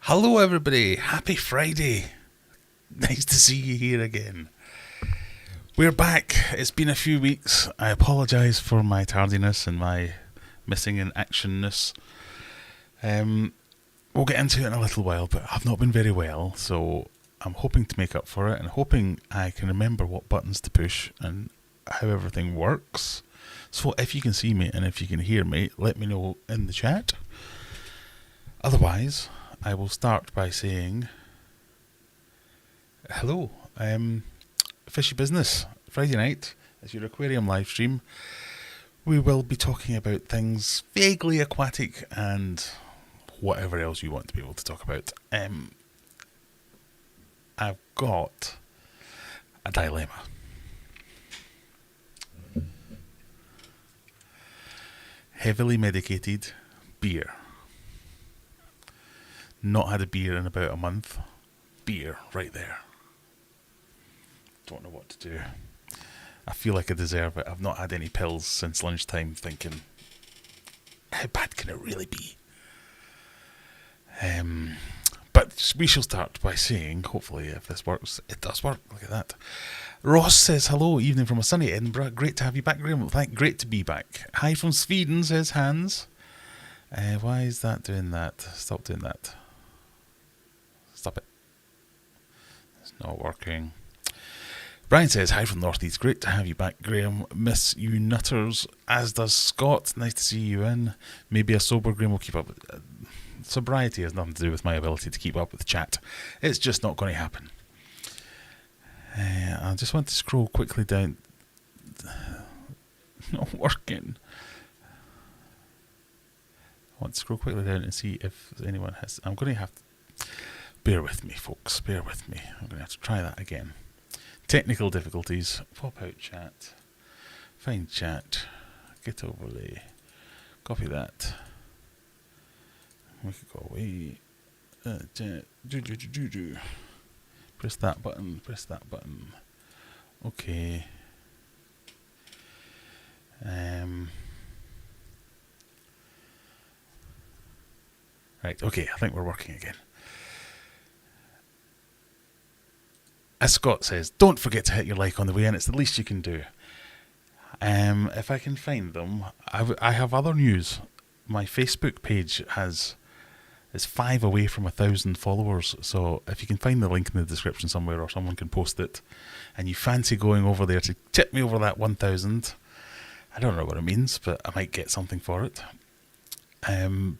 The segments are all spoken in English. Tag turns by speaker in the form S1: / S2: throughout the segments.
S1: Hello everybody, happy Friday. Nice to see you here again. We're back. It's been a few weeks. I apologise for my tardiness and my missing in actionness. We'll get into it in a little while, but I've not been very well, so I'm hoping to make up for it and hoping I can remember what buttons to push and how everything works. So if you can see me and if you can hear me, let me know in the chat. Otherwise, I will start by saying hello. Fishy Business, Friday night is your aquarium live stream. We will be talking about things vaguely aquatic and whatever else you want to be able to talk about. I've got a dilemma. Heavily medicated beer. Not had a beer in about a month. Beer, right there. Don't know what to do. I feel like I deserve it. I've not had any pills since lunchtime, thinking, how bad can it really be? But we shall start by saying, hopefully if this works, it does work. Look at that. Ross says, hello, evening from a sunny Edinburgh. Great to have you back, Graham. Great to be back. Hi from Sweden, says Hans. Why is that doing that? Stop doing that. Stop it. It's not working. Brian says, hi from North East. Great to have you back, Graham. Miss you nutters, as does Scott. Nice to see you in. Maybe a sober Graham will keep up with sobriety has nothing to do with my ability to keep up with the chat. It's just not going to happen. I just want to scroll quickly down. Not working. I want to scroll quickly down and see if anyone has. I'm going to have to. Bear with me, folks. Bear with me. I'm going to have to try that again. Technical difficulties. Pop out chat. Find chat. Get overlay. Copy that. We could go away. Press that button. Press that button. Okay. Right. Okay. I think we're working again. As Scott says, don't forget to hit your like on the way in. It's the least you can do. If I can find them, I have other news. My Facebook page is 5 away from 1,000 followers. So if you can find the link in the description somewhere, or someone can post it, and you fancy going over there to tip me over that 1,000, I don't know what it means, but I might get something for it.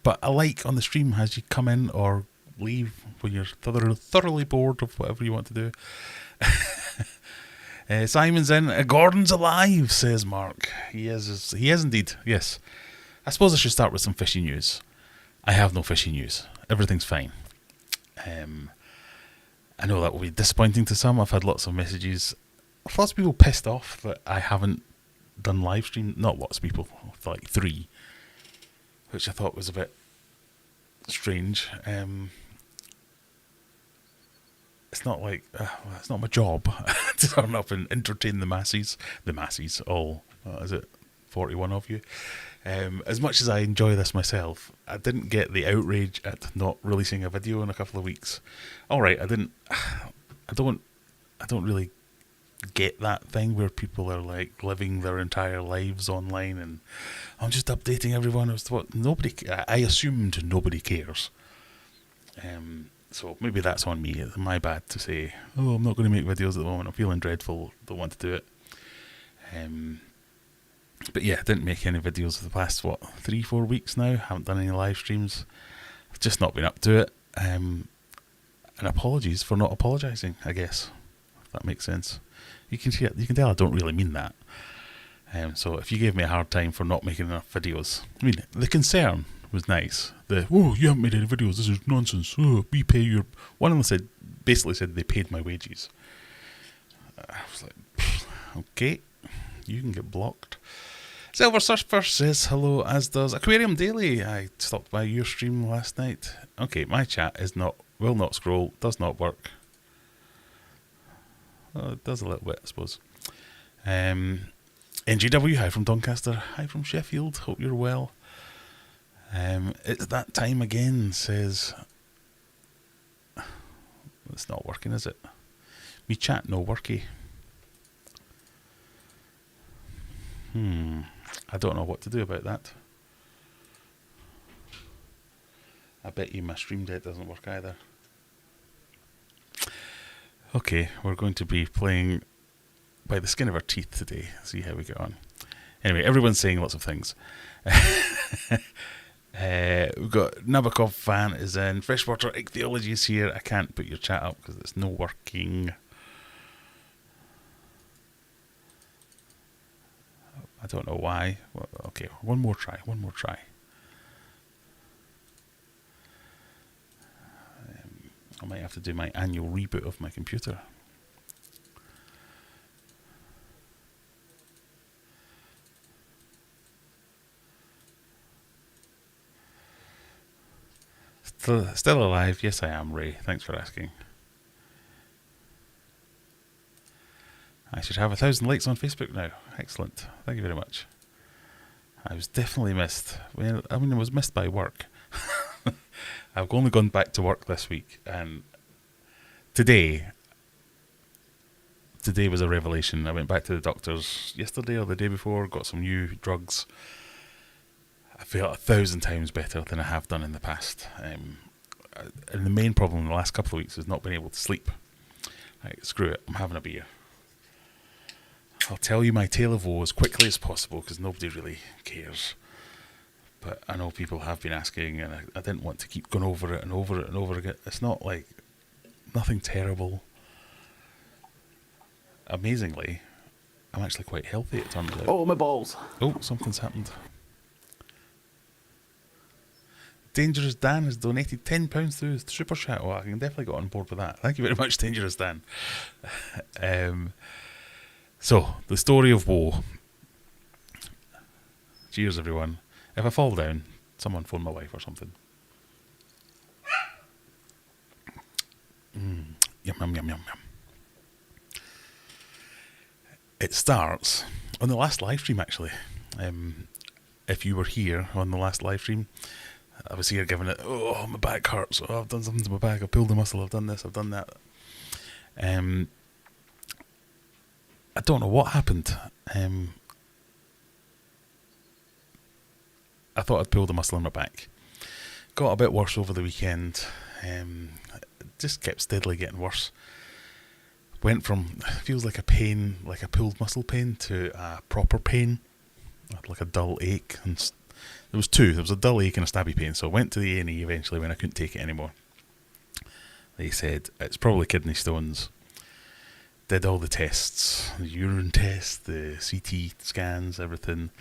S1: But a like on the stream as you come in or leave when you're thoroughly bored of whatever you want to do. Simon's in. Gordon's alive, says Mark. He is indeed. Yes. I suppose I should start with some fishy news. I have no fishy news. Everything's fine. I know that will be disappointing to some. I've had lots of messages. Lots of people pissed off that I haven't done live stream. Not lots of people, like 3, which I thought was a bit strange. It's not like it's not my job to turn up and entertain the masses. The masses, all is it 41 of you? As much as I enjoy this myself, I didn't get the outrage at not releasing a video in a couple of weeks. All right, I don't really get that thing where people are like living their entire lives online and I'm just updating everyone as to what nobody. I assumed nobody cares. So maybe that's on me. It's my bad to say, oh, I'm not going to make videos at the moment. I'm feeling dreadful. Don't want to do it. But yeah, I didn't make any videos for the past, 3-4 weeks now. Haven't done any live streams. I've just not been up to it. And apologies for not apologising, I guess. If that makes sense. You can tell I don't really mean that. So if you gave me a hard time for not making enough videos, I mean, the concern was nice. You haven't made any videos, this is nonsense. We pay your... One of them basically said they paid my wages. I was like, okay, you can get blocked. Silver Surfer says hello, as does Aquarium Daily. I stopped by your stream last night. Okay, my chat will not scroll, does not work. Well, it does a little bit, I suppose. NGW, hi from Doncaster, hi from Sheffield, hope you're well. It's that time again, says It's not working, is it? Me chat no worky. I don't know what to do about that. I bet you my Stream Deck doesn't work either. Okay, we're going to be playing by the skin of our teeth today. See how we get on. Anyway, everyone's saying lots of things. We've got Nabokov fan is in. Freshwater Ichthyology is here. I can't put your chat up because it's no working. I don't know why. Well, okay, one more try. I might have to do my annual reboot of my computer. Still alive? Yes, I am, Ray. Thanks for asking. I should have 1,000 likes on Facebook now. Excellent. Thank you very much. I was definitely missed. Well, I mean, I was missed by work. I've only gone back to work this week, and today was a revelation. I went back to the doctors yesterday or the day before, got some new drugs. I feel 1,000 times better than I have done in the past. And the main problem in the last couple of weeks is not being able to sleep. Right, screw it, I'm having a beer. I'll tell you my tale of woe as quickly as possible because nobody really cares. But I know people have been asking, and I didn't want to keep going over it and over it and over again. It's not like nothing terrible. Amazingly, I'm actually quite healthy, it turns out.
S2: Oh, my balls.
S1: Oh, something's happened. Dangerous Dan has donated £10 through Super Chat. Well, I can definitely get on board with that. Thank you very much, Dangerous Dan. So, the story of woe. Cheers, everyone. If I fall down, someone phone my wife or something. Yum, yum, yum, yum, yum. It starts on the last live stream, actually. If you were here on the last live stream, I was here giving it, oh, my back hurts, oh, I've done something to my back, I've pulled a muscle, I've done this, I've done that. I don't know what happened. I thought I'd pulled a muscle in my back. Got a bit worse over the weekend. Just kept steadily getting worse. Went from, feels like a pain, like a pulled muscle pain, to a proper pain. Like a dull ache. And there was two. There was a dull ache and a stabby pain. So I went to the A&E eventually when I couldn't take it anymore. They said, it's probably kidney stones. Did all the tests, the urine test, the CT scans, everything.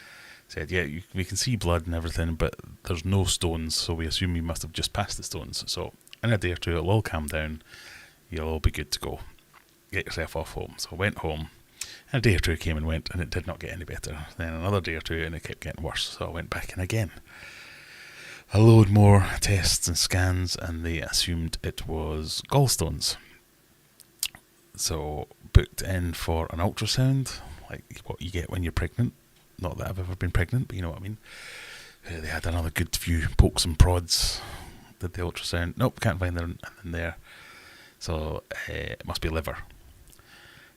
S1: Said, yeah, we can see blood and everything, but there's no stones, so we assume you must have just passed the stones. So in a day or two, it'll all calm down. You'll all be good to go. Get yourself off home. So I went home. And a day or two came and went, and it did not get any better. Then another day or two, and it kept getting worse. So I went back in again. A load more tests and scans, and they assumed it was gallstones. So booked in for an ultrasound, like what you get when you're pregnant. Not that I've ever been pregnant, but you know what I mean. They had another good few pokes and prods. Did the ultrasound. Nope, can't find anything there. So it must be liver.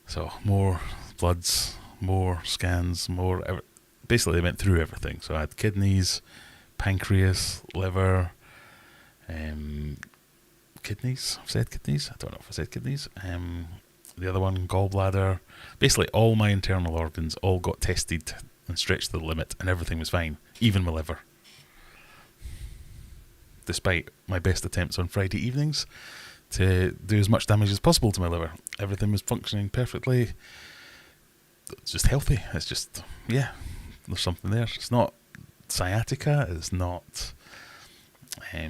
S1: So more bloods, more scans, more. Basically, they went through everything. So I had kidneys, pancreas, liver, kidneys. I've said kidneys. I don't know if I said kidneys. The other one, gallbladder. Basically, all my internal organs all got tested and stretched to the limit, and everything was fine, even my liver. Despite my best attempts on Friday evenings to do as much damage as possible to my liver, everything was functioning perfectly. It's just healthy. It's just, yeah, there's something there. It's not sciatica. It's not. I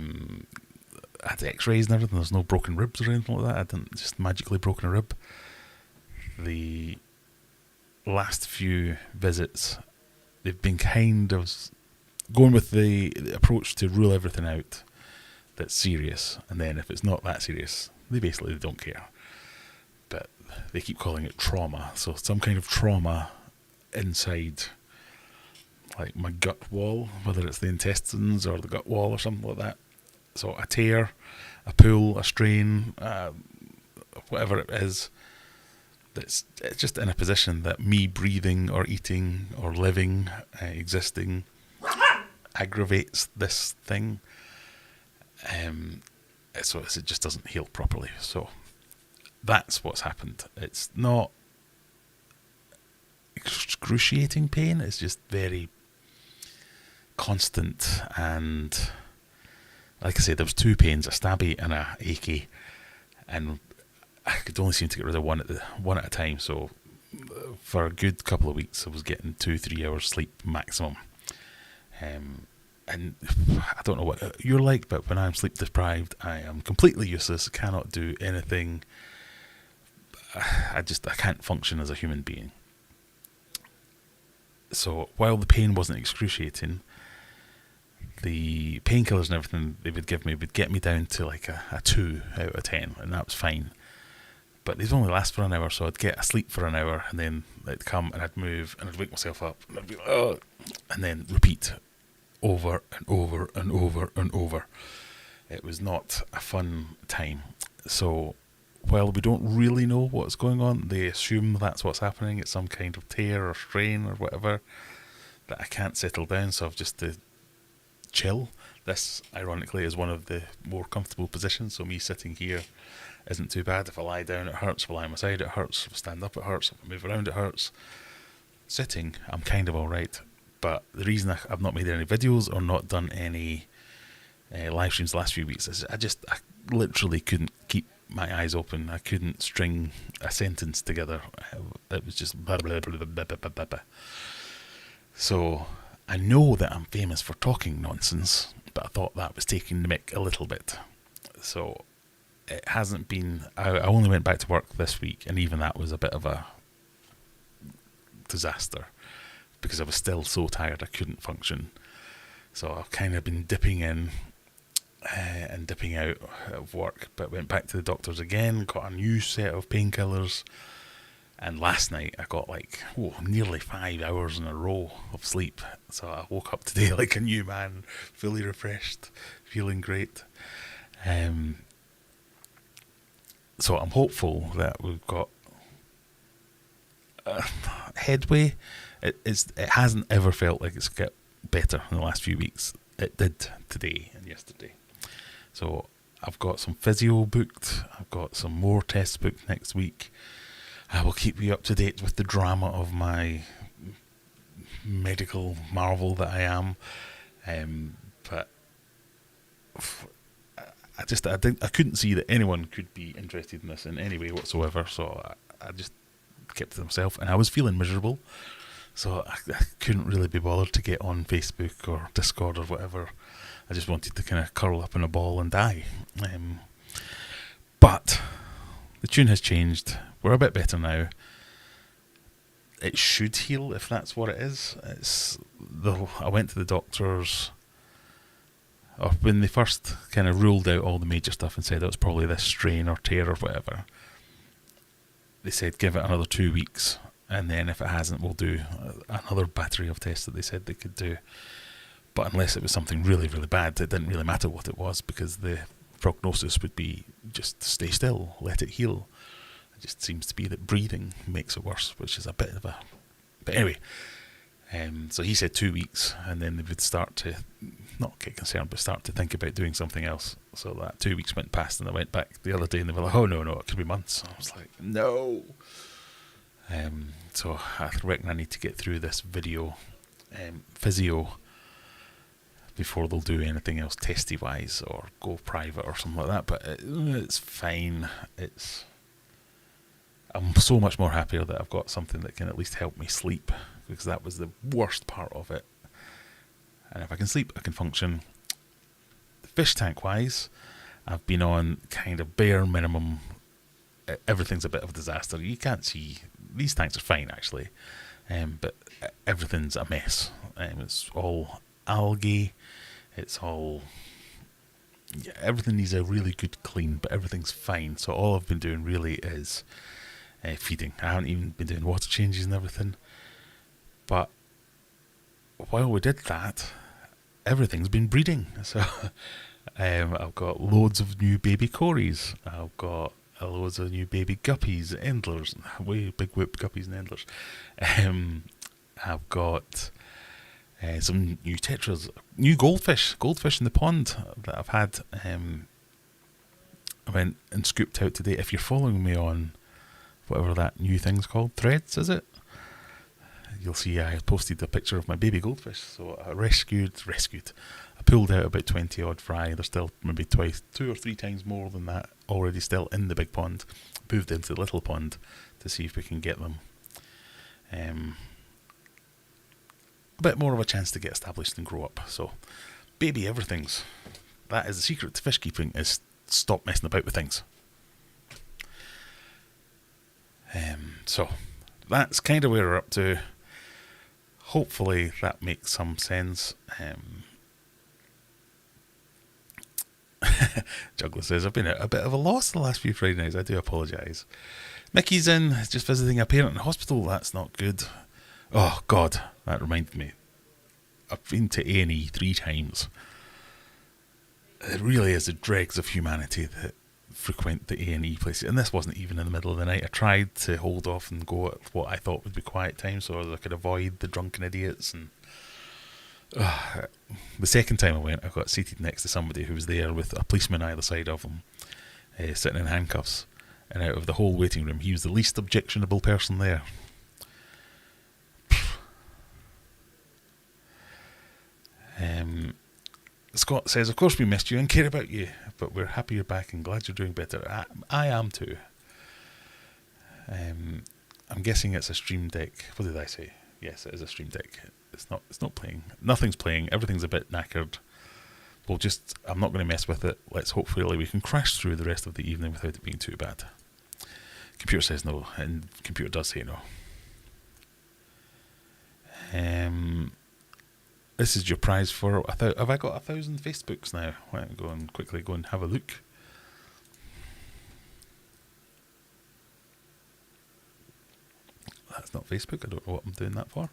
S1: had X-rays and everything. There's no broken ribs or anything like that. I didn't just magically broken a rib. The last few visits, they've been kind of going with the approach to rule everything out that's serious, and then if it's not that serious, they don't care. But they keep calling it trauma, so some kind of trauma inside, like my gut wall, whether it's the intestines or the gut wall or something like that. So a tear, a pull, a strain, whatever it is, it's just in a position that me breathing or eating or living, existing, aggravates this thing. So it just doesn't heal properly. So that's what's happened. It's not excruciating pain. It's just very constant, and like I said, there was two pains, a stabby and a achy, and I could only seem to get rid of one at a time. So for a good couple of weeks I was getting 2-3 hours sleep maximum. And I don't know what you're like, but when I'm sleep deprived, I am completely useless, cannot do anything. I can't function as a human being. So while the pain wasn't excruciating, the painkillers and everything they would give me would get me down to like a 2 out of 10, and that was fine. But these only last for an hour, so I'd get asleep for an hour, and then they'd come and I'd move and I'd wake myself up and I'd be like, oh, and then repeat over and over and over and over. It was not a fun time. So while we don't really know what's going on, they assume that's what's happening. It's some kind of tear or strain or whatever that I can't settle down, so I've just to chill. This, ironically, is one of the more comfortable positions, so me sitting here isn't too bad. If I lie down, it hurts. If I lie on my side, it hurts. If I stand up, it hurts. If I move around, it hurts. Sitting, I'm kind of alright. But the reason I've not made any videos or not done any live streams the last few weeks is I literally couldn't keep my eyes open. I couldn't string a sentence together. It was just blah, blah, blah, blah, blah, blah, blah, blah. So I know that I'm famous for talking nonsense, but I thought that was taking the mick a little bit. So it hasn't been... I only went back to work this week, and even that was a bit of a disaster, because I was still so tired I couldn't function. So I've kind of been dipping in and dipping out of work, but went back to the doctors again, got a new set of painkillers, and last night I got nearly 5 hours in a row of sleep. So I woke up today like a new man, fully refreshed, feeling great. So I'm hopeful that we've got headway. It hasn't ever felt like it's got better in the last few weeks. It did today and yesterday. So I've got some physio booked. I've got some more tests booked next week. I will keep you up to date with the drama of my medical marvel that I am. But I couldn't see that anyone could be interested in this in any way whatsoever. So I just kept to myself, and I was feeling miserable. So I couldn't really be bothered to get on Facebook or Discord or whatever. I just wanted to kind of curl up in a ball and die. But the tune has changed. We're a bit better now. It should heal if that's what it is. I went to the doctors when they first kind of ruled out all the major stuff and said it was probably this strain or tear or whatever. They said give it another 2 weeks, and then if it hasn't, we'll do another battery of tests that they said they could do. But unless it was something really, really bad, it didn't really matter what it was, because the prognosis would be just stay still, let it heal. It just seems to be that breathing makes it worse, which is a bit of a... But anyway, so he said 2 weeks, and then they would start to, not get concerned, but start to think about doing something else. So that 2 weeks went past, and I went back the other day, and they were like, oh, no, it could be months. I was like, no. So I reckon I need to get through this physio before they'll do anything else testy-wise or go private or something like that. But it's fine. I'm so much more happier that I've got something that can at least help me sleep, because that was the worst part of it. And if I can sleep, I can function. Fish tank-wise, I've been on kind of bare minimum. Everything's a bit of a disaster. You can't see... These tanks are fine, actually. But everything's a mess. It's all algae. It's all... Yeah, everything needs a really good clean, but everything's fine. So all I've been doing really is feeding. I haven't even been doing water changes and everything. But while we did that, everything's been breeding. So I've got loads of new baby cories. I've got loads of new baby guppies, endlers, way big whoop guppies and endlers. I've got some new tetras, new goldfish in the pond that I've had. I went and scooped out today. If you're following me on whatever that new thing's called, Threads, is it? You'll see I posted a picture of my baby goldfish. So I rescued. I pulled out about 20 odd fry. There's still maybe 2 or 3 times more than that already still in the big pond. Moved into the little pond to see if we can get them a bit more of a chance to get established and grow up. So, baby everything's. That is the secret to fish keeping, is stop messing about with things. So, that's kind of where we're up to. Hopefully that makes some sense. Juggler says, I've been a bit of a loss the last few Friday nights. I do apologise. Mickey's in, just visiting a parent in hospital. That's not good. Oh, God, that reminded me. I've been to A&E 3 times. It really is the dregs of humanity that frequent the A&E places. And this wasn't even in the middle of the night. I tried to hold off and go at what I thought would be quiet time so I could avoid the drunken idiots. And the second time I went, I got seated next to somebody who was there with a policeman either side of him, sitting in handcuffs. And out of the whole waiting room, he was the least objectionable person there. Scott says, of course we missed you and care about you, but we're happy you're back and glad you're doing better. I am too. I'm guessing it's a Stream Deck. What did I say? Yes, it is a Stream Deck. It's not playing. Nothing's playing. Everything's a bit knackered. I'm not going to mess with it. Let's hopefully we can crash through the rest of the evening without it being too bad. Computer says no, and computer does say no. This is your prize for... have I got 1,000 Facebooks now? Why don't I quickly go and have a look. That's not Facebook. I don't know what I'm doing that for.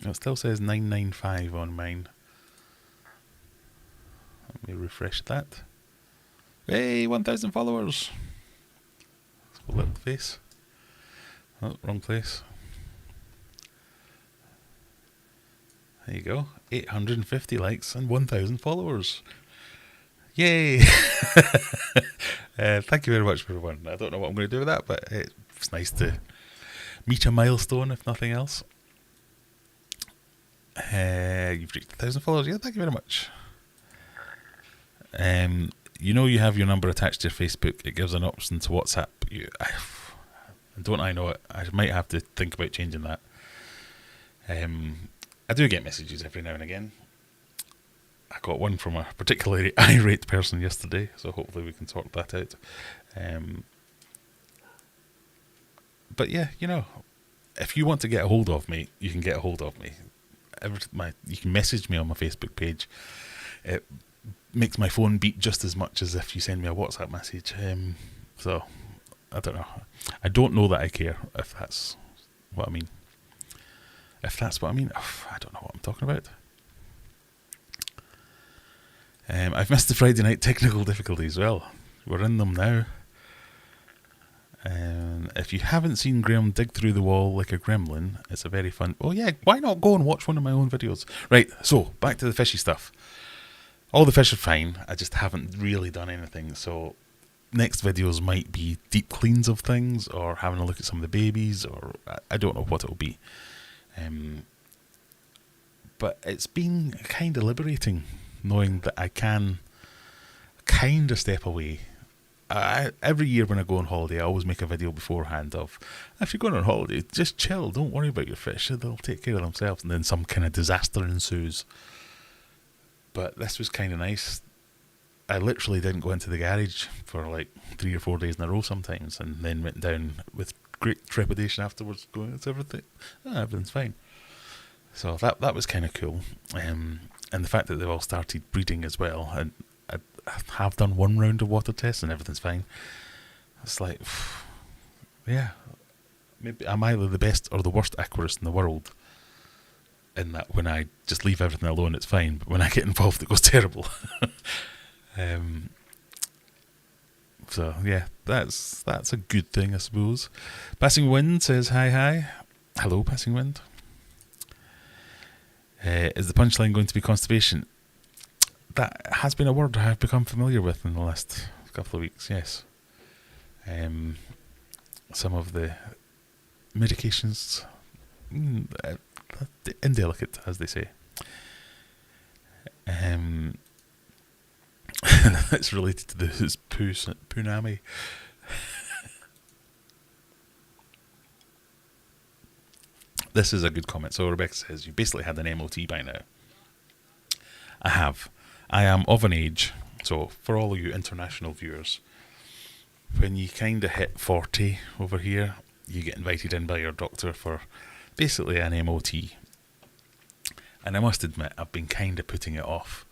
S1: It still says 995 on mine. Let me refresh that. Hey, 1,000 followers. Let's little face. Oh, wrong place. There you go. 850 likes and 1,000 followers. Yay! Thank you very much, everyone. I don't know what I'm going to do with that, but it's nice to meet a milestone, if nothing else. You've reached 1,000 followers. Yeah, thank you very much. You have your number attached to your Facebook. It gives an option to WhatsApp you. Don't I know it? I might have to think about changing that. I do get messages every now and again. I got one from a particularly irate person yesterday, so hopefully we can sort that out. But yeah, if you want to get a hold of me, you can get a hold of me. You can message me on my Facebook page. It makes my phone beep just as much as if you send me a WhatsApp message. So, I don't know. I don't know that I care, if that's what I mean. I don't know what I'm talking about. I've missed the Friday night technical difficulties. Well, we're in them now. If you haven't seen Graham dig through the wall like a gremlin, it's a very fun... Oh yeah, why not go and watch one of my own videos? Right, so, back to the fishy stuff. All the fish are fine, I just haven't really done anything, so next videos might be deep cleans of things, or having a look at some of the babies, or I don't know what it'll be. But it's been kind of liberating, knowing that I can kind of step away. Every year when I go on holiday, I always make a video beforehand of, if you're going on holiday, just chill, don't worry about your fish, they'll take care of themselves, and then some kind of disaster ensues. But this was kind of nice. I literally didn't go into the garage for like 3 or 4 days in a row sometimes, and then went down with great trepidation afterwards, going, it's everything, everything's fine. So that was kind of cool. And the fact that they've all started breeding as well, and I have done 1 round of water tests and everything's fine. It's like, yeah, maybe I'm either the best or the worst aquarist in the world. in that when I just leave everything alone, it's fine, but when I get involved, it goes terrible. So yeah, that's a good thing, I suppose. Passing Wind says hi. Hello, Passing Wind. Is the punchline going to be constipation? That has been a word I have become familiar with in the last couple of weeks, yes. Some of the medications, indelicate, as they say. It's related to this punami. This is a good comment. So Rebecca says, you basically had an MOT by now. I have. I am of an age, so for all of you international viewers, when you kind of hit 40 over here, you get invited in by your doctor for basically an MOT. And I must admit, I've been kind of putting it off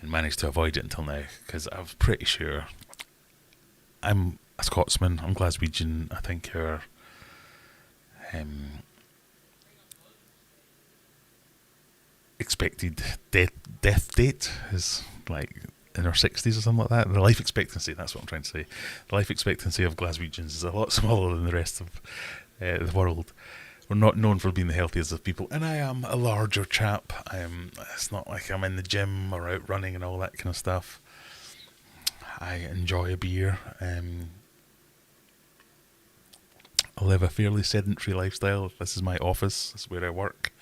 S1: and managed to avoid it until now, because I was pretty sure I'm a Scotsman, I'm Glaswegian. I think our expected death date is like in our 60s or something like that. The life expectancy, that's what I'm trying to say. The life expectancy of Glaswegians is a lot smaller than the rest of the world. We're not known for being the healthiest of people, and I am a larger chap. It's not like I'm in the gym or out running and all that kind of stuff. I enjoy a beer. I live a fairly sedentary lifestyle. This is my office. This is where I work.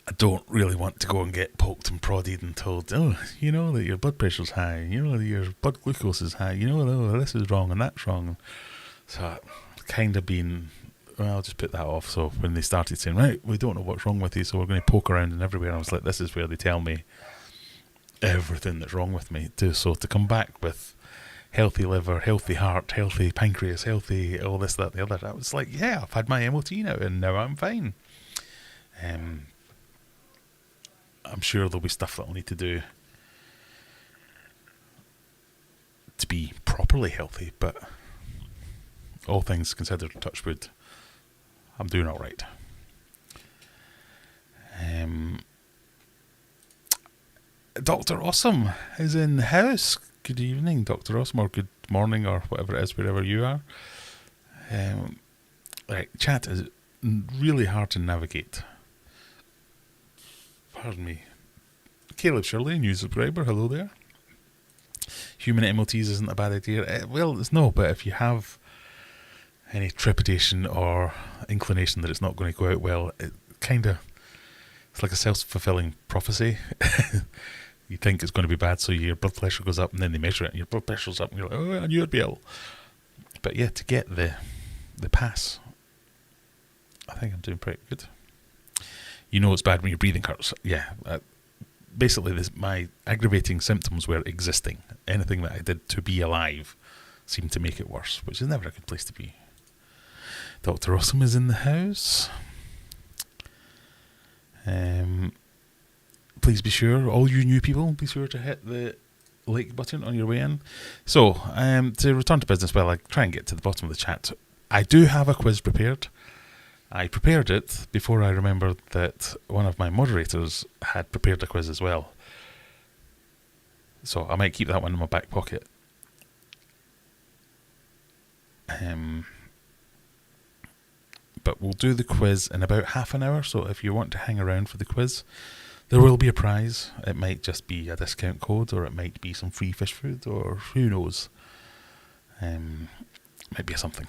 S1: I don't really want to go and get poked and prodded and told, oh, you know that your blood pressure's high, you know that your blood glucose is high, you know that this is wrong and that's wrong. So I've kind of been, well, I'll just put that off. So when they started saying, right, we don't know what's wrong with you, so we're going to poke around and everywhere, I was like, this is where they tell me everything that's wrong with me. So to come back with healthy liver, healthy heart, healthy pancreas, healthy all this, that, the other, I was like, yeah, I've had my MOT now and now I'm fine. I'm sure there'll be stuff that I'll need to do to be properly healthy, but all things considered, touch wood, I'm doing all right. Dr. Awesome is in the house. Good evening, Dr. Awesome, or good morning, or whatever it is, wherever you are. Right, chat is really hard to navigate. Pardon me. Caleb Shirley, new subscriber, hello there. Human MOTs isn't a bad idea. Well, it's no, but if you have any trepidation or inclination that it's not going to go out well, it's like a self-fulfilling prophecy. You think it's going to be bad, so your blood pressure goes up, and then they measure it, and your blood pressure's up, and you're like, oh, I knew it'd be ill. But yeah, to get the pass, I think I'm doing pretty good. You know it's bad when your breathing hurts. Yeah. Basically, my aggravating symptoms were existing. Anything that I did to be alive seemed to make it worse, which is never a good place to be. Dr. Awesome is in the house. Please be sure, all you new people, be sure to hit the like button on your way in. So, to return to business, I try and get to the bottom of the chat. I do have a quiz prepared. I prepared it before I remembered that one of my moderators had prepared a quiz as well. So I might keep that one in my back pocket. But we'll do the quiz in about half an hour, so if you want to hang around for the quiz, there will be a prize. It might just be a discount code, or it might be some free fish food, or who knows. Might be something.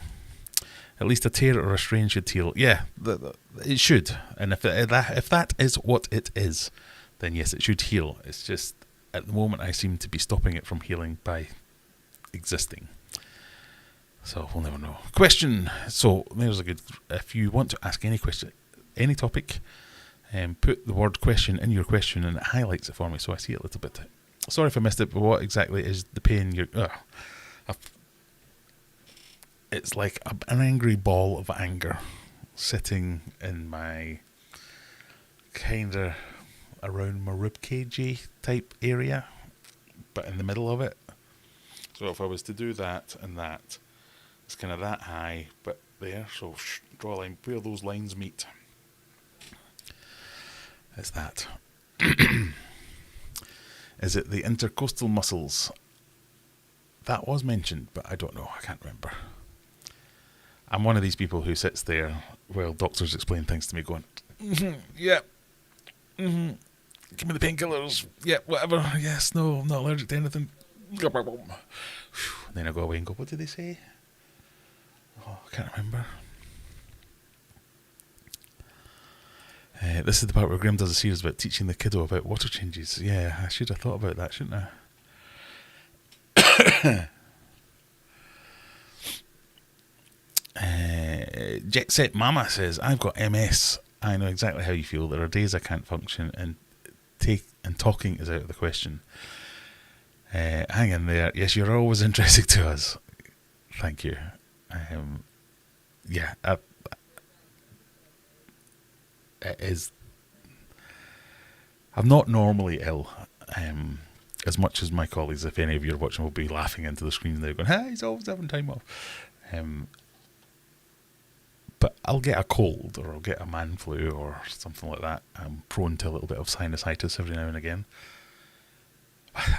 S1: At least a tear or a strain should heal. Yeah, it should. And if that is what it is, then yes, it should heal. It's just, at the moment, I seem to be stopping it from healing by existing. So we'll never know. Question. So there's a good, if you want to ask any question, any topic, put the word question in your question and it highlights it for me so I see it a little bit. Sorry if I missed it, but what exactly is the pain you're... It's like an angry ball of anger sitting in my kind of around my ribcage type area, but in the middle of it. So if I was to do that and that, it's kind of that high, but there. So draw a line where those lines meet. It's that. Is it the intercostal muscles? That was mentioned, but I don't know. I can't remember. I'm one of these people who sits there while doctors explain things to me going, yeah, give me the painkillers, yeah, whatever, yes, no, I'm not allergic to anything. And then I go away and go, what did they say? Oh, I can't remember. This is the part where Graham does a series about teaching the kiddo about water changes. Yeah, I should have thought about that, shouldn't I? Jet Set Mama says, I've got MS. I know exactly how you feel. There are days I can't function and talking is out of the question. Hang in there. Yes, you're always interesting to us. Thank you. Yeah, it is. I'm not normally ill. As much as my colleagues, if any of you are watching, will be laughing into the screen there going, hey, he's always having time off. But I'll get a cold or I'll get a man flu or something like that. I'm prone to a little bit of sinusitis every now and again.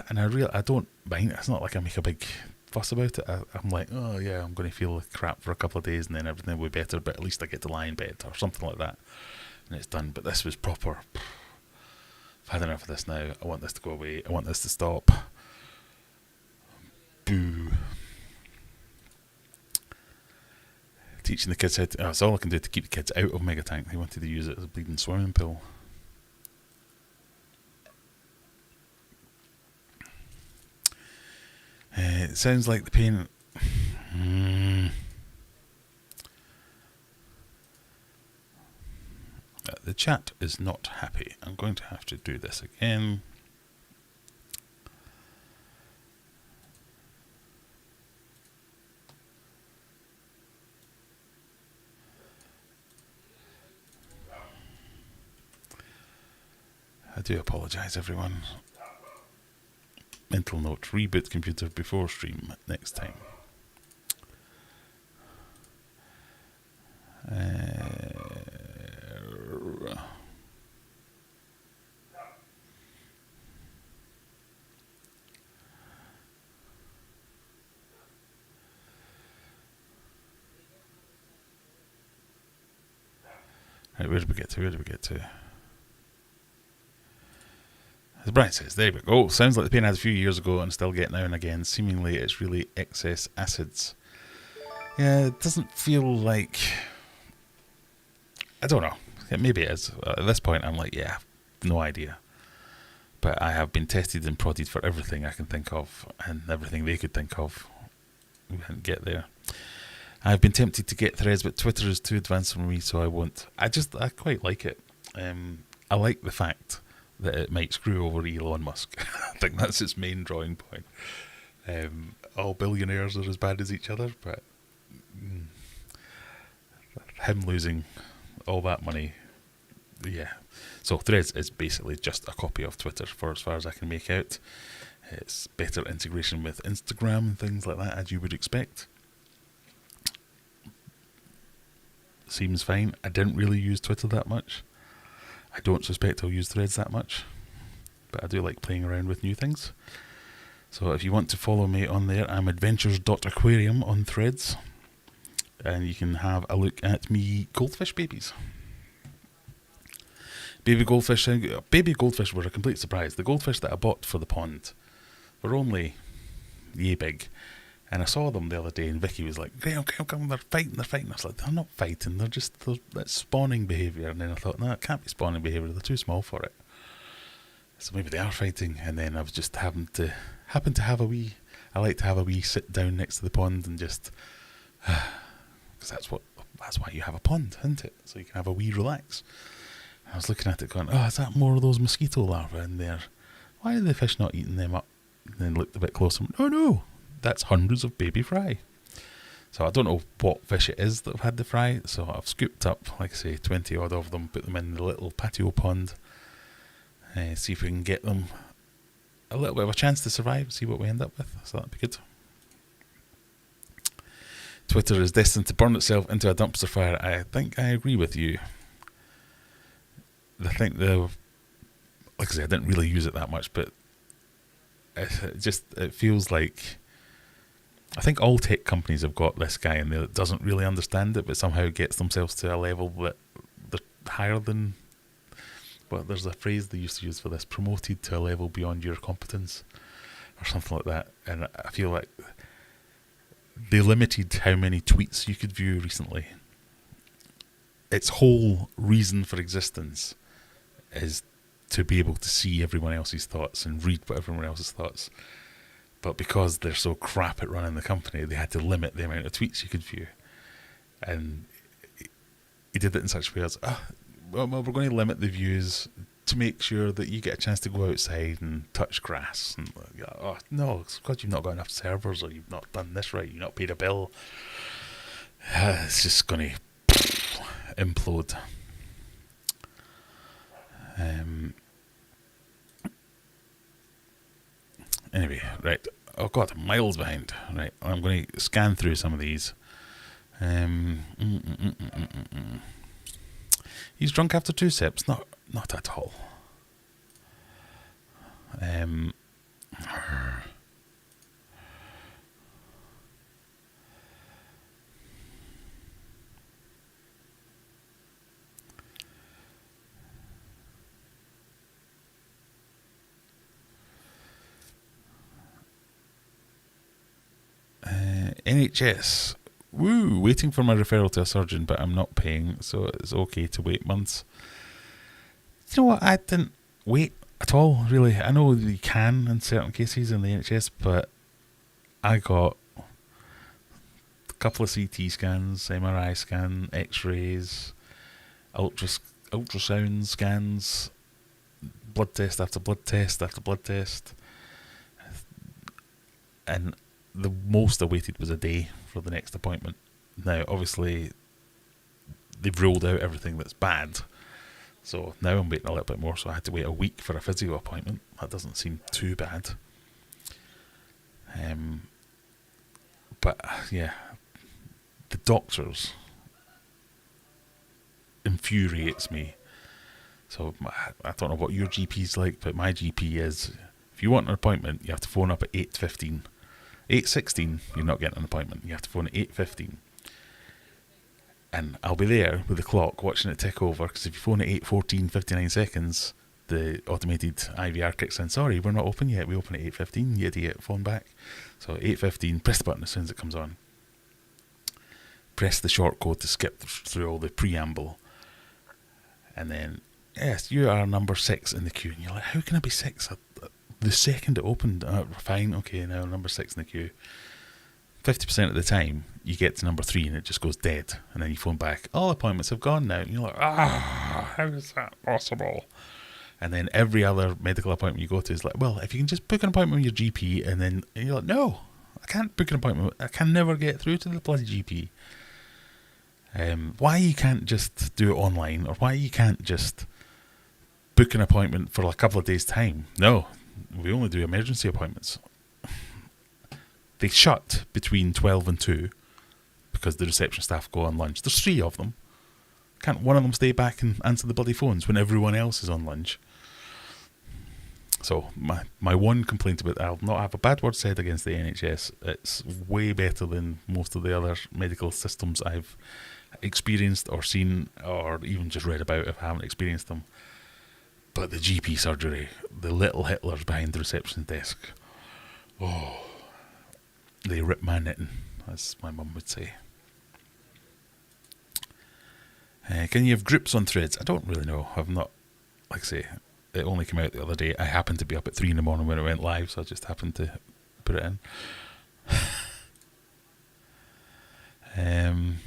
S1: And I don't mind. It's not like I make a big fuss about it. I'm like, oh yeah, I'm going to feel like crap for a couple of days and then everything will be better, but at least I get to lie in bed or something like that. And it's done. But this was proper. I've had enough of this now. I want this to go away. I want this to stop. Boo. Teaching the kids how to... that's all I can do to keep the kids out of Mega Tank. They wanted to use it as a bleeding swimming pool. It sounds like the pain... The chat is not happy. I'm going to have to do this again. I do apologise, everyone. Mental note, reboot computer before stream next time. Right, where did we get to? As Brian says, there we go. Sounds like the pain I had a few years ago and still get now and again. Seemingly it's really excess acids. Yeah, it doesn't feel like... I don't know. Maybe it is. At this point I'm like, yeah, no idea. But I have been tested and prodded for everything I can think of and everything they could think of. We didn't get there. I've been tempted to get Threads, but Twitter is too advanced for me, so I won't. I quite like it. I like the fact that it might screw over Elon Musk. I think that's its main drawing point. All billionaires are as bad as each other, but him losing all that money, yeah. So Threads is basically just a copy of Twitter for as far as I can make out. It's better integration with Instagram and things like that, as you would expect. Seems fine. I didn't really use Twitter that much. I don't suspect I'll use Threads that much, but I do like playing around with new things. So if you want to follow me on there, I'm adventures.aquarium on Threads, and you can have a look at me goldfish babies. Baby goldfish were a complete surprise. The goldfish that I bought for the pond were only yay big. And I saw them the other day, and Vicky was like, Graham, they're fighting. I was like, they're not fighting, that's spawning behaviour. And then I thought, no, it can't be spawning behaviour, they're too small for it. So maybe they are fighting. And then I was just happened to have a wee, I like to have a wee sit down next to the pond and just, because that's why you have a pond, isn't it? So you can have a wee relax. And I was looking at it going, oh, is that more of those mosquito larvae in there? Why are the fish not eating them up? And then looked a bit closer, oh no. That's hundreds of baby fry. So I don't know what fish it is that have had the fry. So I've scooped up, like I say, 20 odd of them, put them in the little patio pond. See if we can get them a little bit of a chance to survive, see what we end up with. So that'd be good. Twitter is destined to burn itself into a dumpster fire. I think I agree with you. I think the like I say, I didn't really use it that much, but it feels like, I think all tech companies have got this guy in there that doesn't really understand it, but somehow gets themselves to a level that they're higher than. But there's a phrase they used to use for this: promoted to a level beyond your competence, or something like that. And I feel like they limited how many tweets you could view recently. Its whole reason for existence is to be able to see everyone else's thoughts and read what everyone else's thoughts. But because they're so crap at running the company, they had to limit the amount of tweets you could view. And he did it in such a way as, well, we're going to limit the views to make sure that you get a chance to go outside and touch grass. And no, it's because you've not got enough servers, or you've not done this right, you've not paid a bill. It's just going to implode. Anyway, right. Oh God, I'm miles behind. Right, I'm going to scan through some of these. He's drunk after 2 sips. Not at all. NHS. Woo! Waiting for my referral to a surgeon, but I'm not paying, so it's okay to wait months. You know what? I didn't wait at all, really. I know you can in certain cases in the NHS, but I got a couple of CT scans, MRI scan, X-rays, ultrasound scans, blood test after blood test after blood test, and the most I waited was a day for the next appointment. Now, obviously, they've ruled out everything that's bad, so now I'm waiting a little bit more, so I had to wait a week for a physio appointment. That doesn't seem too bad. But, yeah, the doctors infuriates me. So, I don't know what your GP's like, but my GP is, if you want an appointment, you have to phone up at 8:15. 8:16, you're not getting an appointment. You have to phone at 8:15. And I'll be there with the clock watching it tick over, because if you phone at 8:14, 59 seconds, the automated IVR kicks in. Sorry, we're not open yet. We open at 8:15. You idiot, phone back. So 8:15, press the button as soon as it comes on. Press the short code to skip through all the preamble. And then, yes, you are number 6 in the queue. And you're like, how can I be 6? The second it opened, fine, okay, now number 6 in the queue. 50% of the time, you get to number 3 and it just goes dead. And then you phone back, all appointments have gone now. And you're like, how is that possible? And then every other medical appointment you go to is like, well, if you can just book an appointment with your GP, and you're like, no, I can't book an appointment. I can never get through to the bloody GP. Why you can't just do it online, or why you can't just book an appointment for a couple of days' time? No. We only do emergency appointments. They shut between 12 and 2 because the reception staff go on lunch. There's 3 of them. Can't one of them stay back and answer the bloody phones when everyone else is on lunch? So my one complaint about, I'll not have a bad word said against the NHS. It's way better than most of the other medical systems I've experienced or seen, or even just read about if I haven't experienced them. But the GP surgery, the little Hitlers behind the reception desk, they rip my knitting, as my mum would say. Can you have groups on Threads? I don't really know. I've not, like I say, it only came out the other day. I happened to be up at 3 in the morning when it went live, so I just happened to put it in.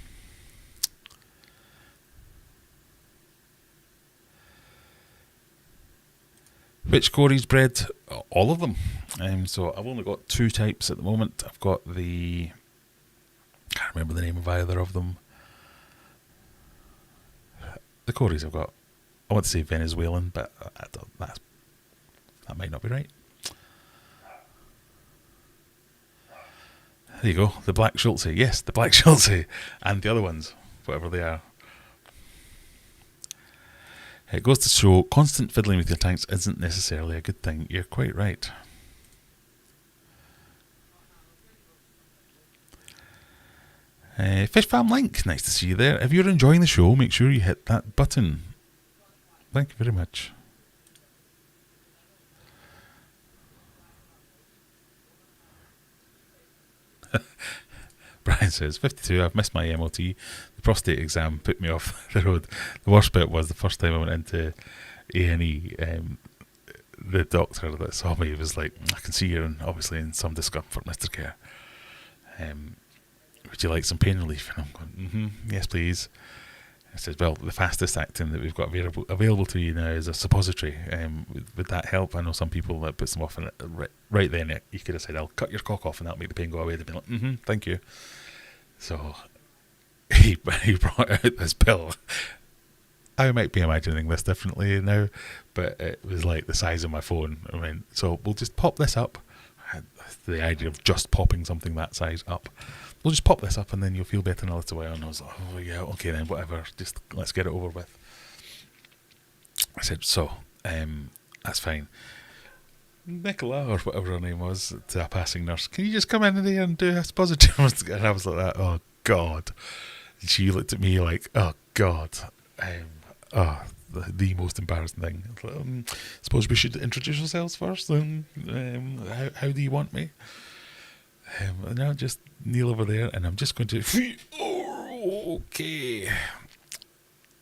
S1: Which Corey's bread? All of them. So I've only got 2 types at the moment. I've got I can't remember the name of either of them. The Corey's I've got, I want to say Venezuelan, but that might not be right. There you go, the Black Schultze. Yes, the Black Schultze. And the other ones, whatever they are. It goes to show constant fiddling with your tanks isn't necessarily a good thing. You're quite right. Fish Farm Link, nice to see you there. If you're enjoying the show, make sure you hit that button. Thank you very much. Brian says, 52, I've missed my MOT. The prostate exam put me off the road. The worst bit was the first time I went into A&E, the doctor that saw me was like, I can see you're obviously in some discomfort, Mr. Kerr. Would you like some pain relief? And I'm going, yes please. I said, well, the fastest acting that we've got available to you now is a suppository. Would that help? I know some people that puts them off, and right then you could have said, I'll cut your cock off and that'll make the pain go away. They'd be like, thank you. So he brought out this pill. I might be imagining this differently now, but it was like the size of my phone. I mean, so we'll just pop this up. The idea of just popping something that size up. We'll just pop this up and then you'll feel better in a little while. And I was like, oh yeah, okay then, whatever. Just let's get it over with. I said, so, that's fine. Nicola, or whatever her name was, to a passing nurse, can you just come in there and do a suppository? And I was like that, oh God. And she looked at me like, oh God. The most embarrassing thing. Like, suppose we should introduce ourselves first. How do you want me? And I'll just kneel over there and I'm just going to... Oh, okay.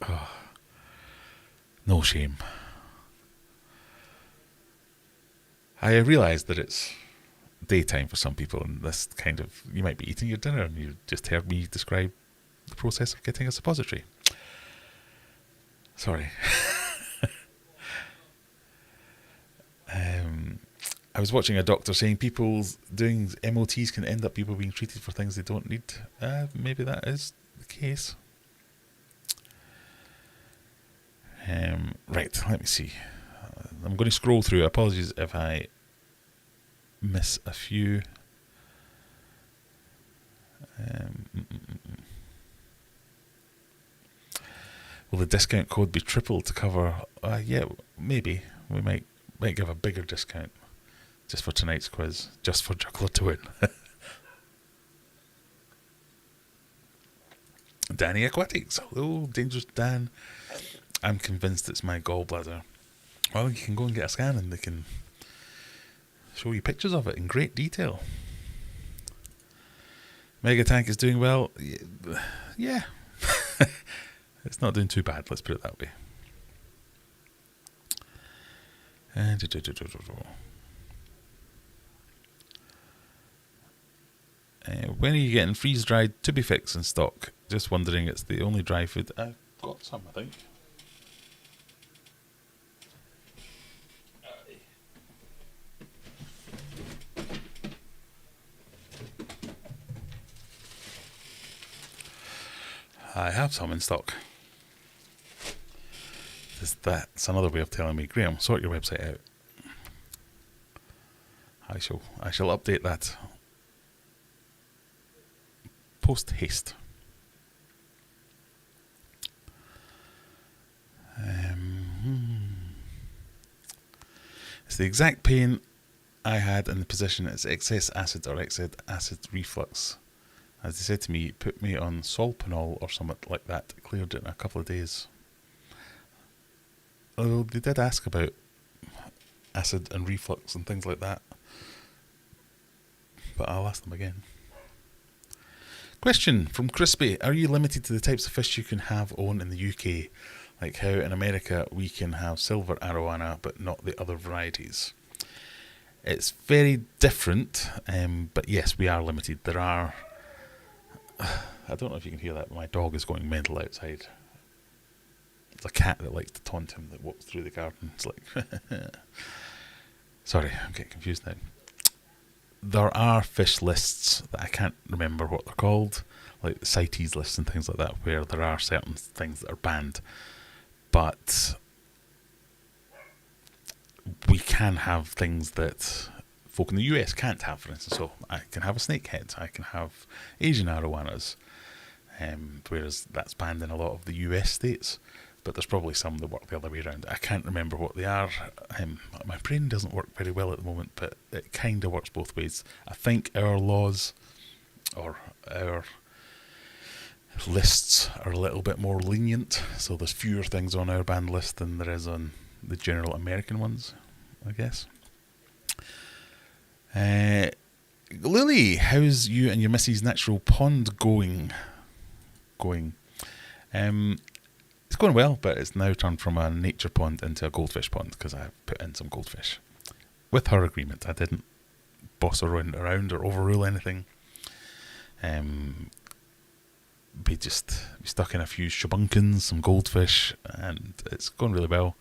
S1: Oh, no shame. I realise that it's daytime for some people, and this kind of... You might be eating your dinner and you just heard me describe the process of getting a suppository. Sorry. I was watching a doctor saying people doing MOTs can end up people being treated for things they don't need. Maybe that is the case. Right, let me see. I'm going to scroll through. Apologies if I miss a few. Will the discount code be triple to cover? Yeah, maybe. We might give a bigger discount just for tonight's quiz, just for Juggler to win. Danny Aquatics. Hello, Dangerous Dan. I'm convinced it's my gallbladder. Well, you can go and get a scan and they can show you pictures of it in great detail. Mega Tank is doing well. Yeah. It's not doing too bad, let's put it that way. When are you getting freeze-dried to be fixed in stock? Just wondering, it's the only dry food. I've got some, I think. I have some in stock. That's another way of telling me, Graham, sort your website out. I shall update that post haste. It's the exact pain I had in the position. It's excess acid or excess acid reflux. As they said to me, put me on Solpanol or something like that. It cleared it in a couple of days. Although they did ask about acid and reflux and things like that. But I'll ask them again. Question from Crispy. Are you limited to the types of fish you can have own in the UK? Like how in America we can have silver arowana but not the other varieties. It's very different, but yes, we are limited. There are... I don't know if you can hear that, but my dog is going mental outside. It's a cat that likes to taunt him that walks through the garden. It's like... Sorry, I'm getting confused now. There are fish lists that I can't remember what they're called, like the CITES lists and things like that, where there are certain things that are banned. But we can have things that folk in the US can't have, for instance. So I can have a snakehead, I can have Asian arowanas, whereas that's banned in a lot of the US states. but there's probably some that work the other way around. I can't remember what they are. My brain doesn't work very well at the moment, but it kind of works both ways. I think our laws or our lists are a little bit more lenient, so there's fewer things on our banned list than there is on the general American ones, I guess. Lily, how's you and your Missy's natural pond going? It's going well, but it's now turned from a nature pond into a goldfish pond because I put in some goldfish. With her agreement, I didn't boss her around or overrule anything. We stuck in a few shabunkins, some goldfish, and it's going really well.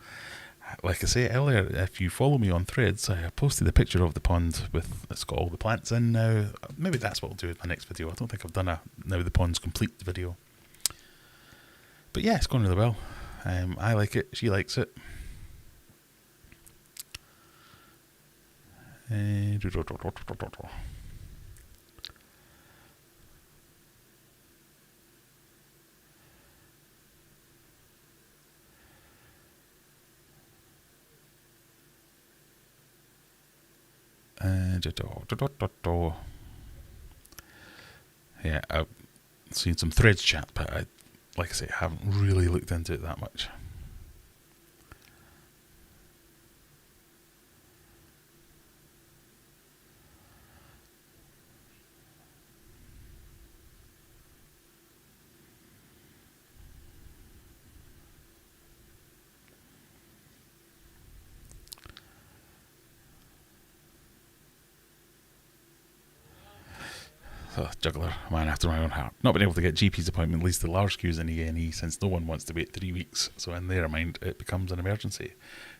S1: Like I say earlier, if you follow me on Threads, I posted a picture of the pond it's got all the plants in now. Maybe that's what I'll do in my next video. I don't think I've done a Now the Pond's Complete video. But yeah, it's going really well. I like it, she likes it. Yeah, I've seen some Threads chat, but like I say, I haven't really looked into it that much. Juggler, man after my own heart. Not been able to get GP's appointment, at least the large queues in A&E, since no one wants to wait 3 weeks. So in their mind, it becomes an emergency.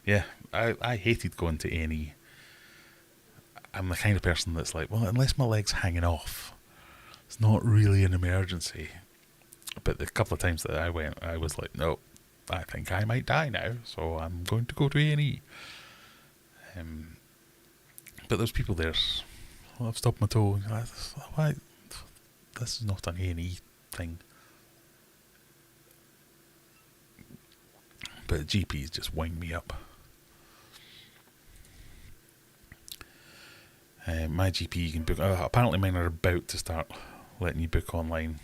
S1: Yeah, I hated going to A&E. I'm the kind of person that's like, well, unless my leg's hanging off, it's not really an emergency. But the couple of times that I went, I was like, no, I think I might die now, so I'm going to go to A&E. But there's people there. Well, I've stubbed my toe. Why? This is not an A&E thing. But GPs just wind me up. My GP, you can book. Apparently, mine are about to start letting you book online.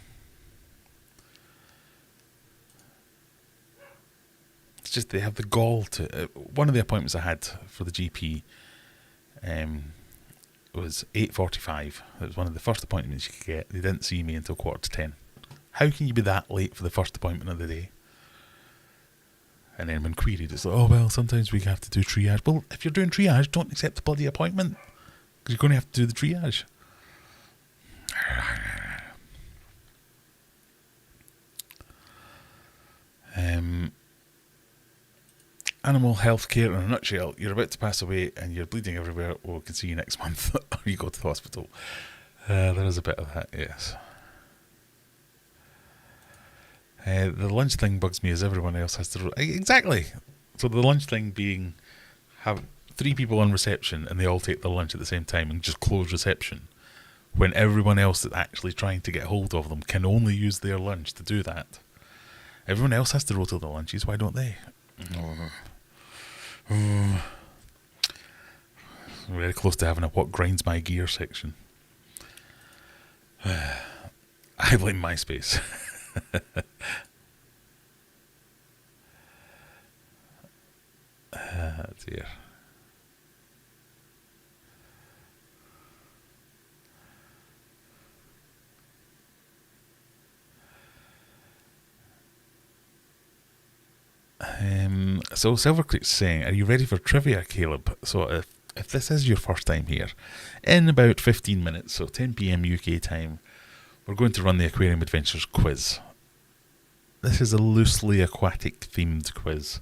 S1: It's just they have the gall to. One of the appointments I had for the GP. Was 8:45. It was one of the first appointments you could get. They didn't see me until 10:15. How can you be that late for the first appointment of the day? And then when queried, it's like, oh well, sometimes we have to do triage. Well, if you're doing triage, don't accept the bloody appointment, because you're going to have to do the triage. Animal health care in a nutshell. You're about to pass away and you're bleeding everywhere. Well, we can see you next month. Or you go to the hospital. There is a bit of that, yes. The lunch thing bugs me as everyone else has to... Exactly! So the lunch thing being... have 3 people on reception and they all take their lunch at the same time and just close reception. When everyone else that's actually trying to get hold of them can only use their lunch to do that. Everyone else has to roll till their lunches. Why don't they? Very close to having a what grinds my gear section. I blame MySpace. Dear. So Silvercreek's saying, are you ready for trivia, Caleb? So if this is your first time here, in about 15 minutes, so 10 PM UK time, we're going to run the Aquarium Adventures quiz. This is a loosely aquatic themed quiz,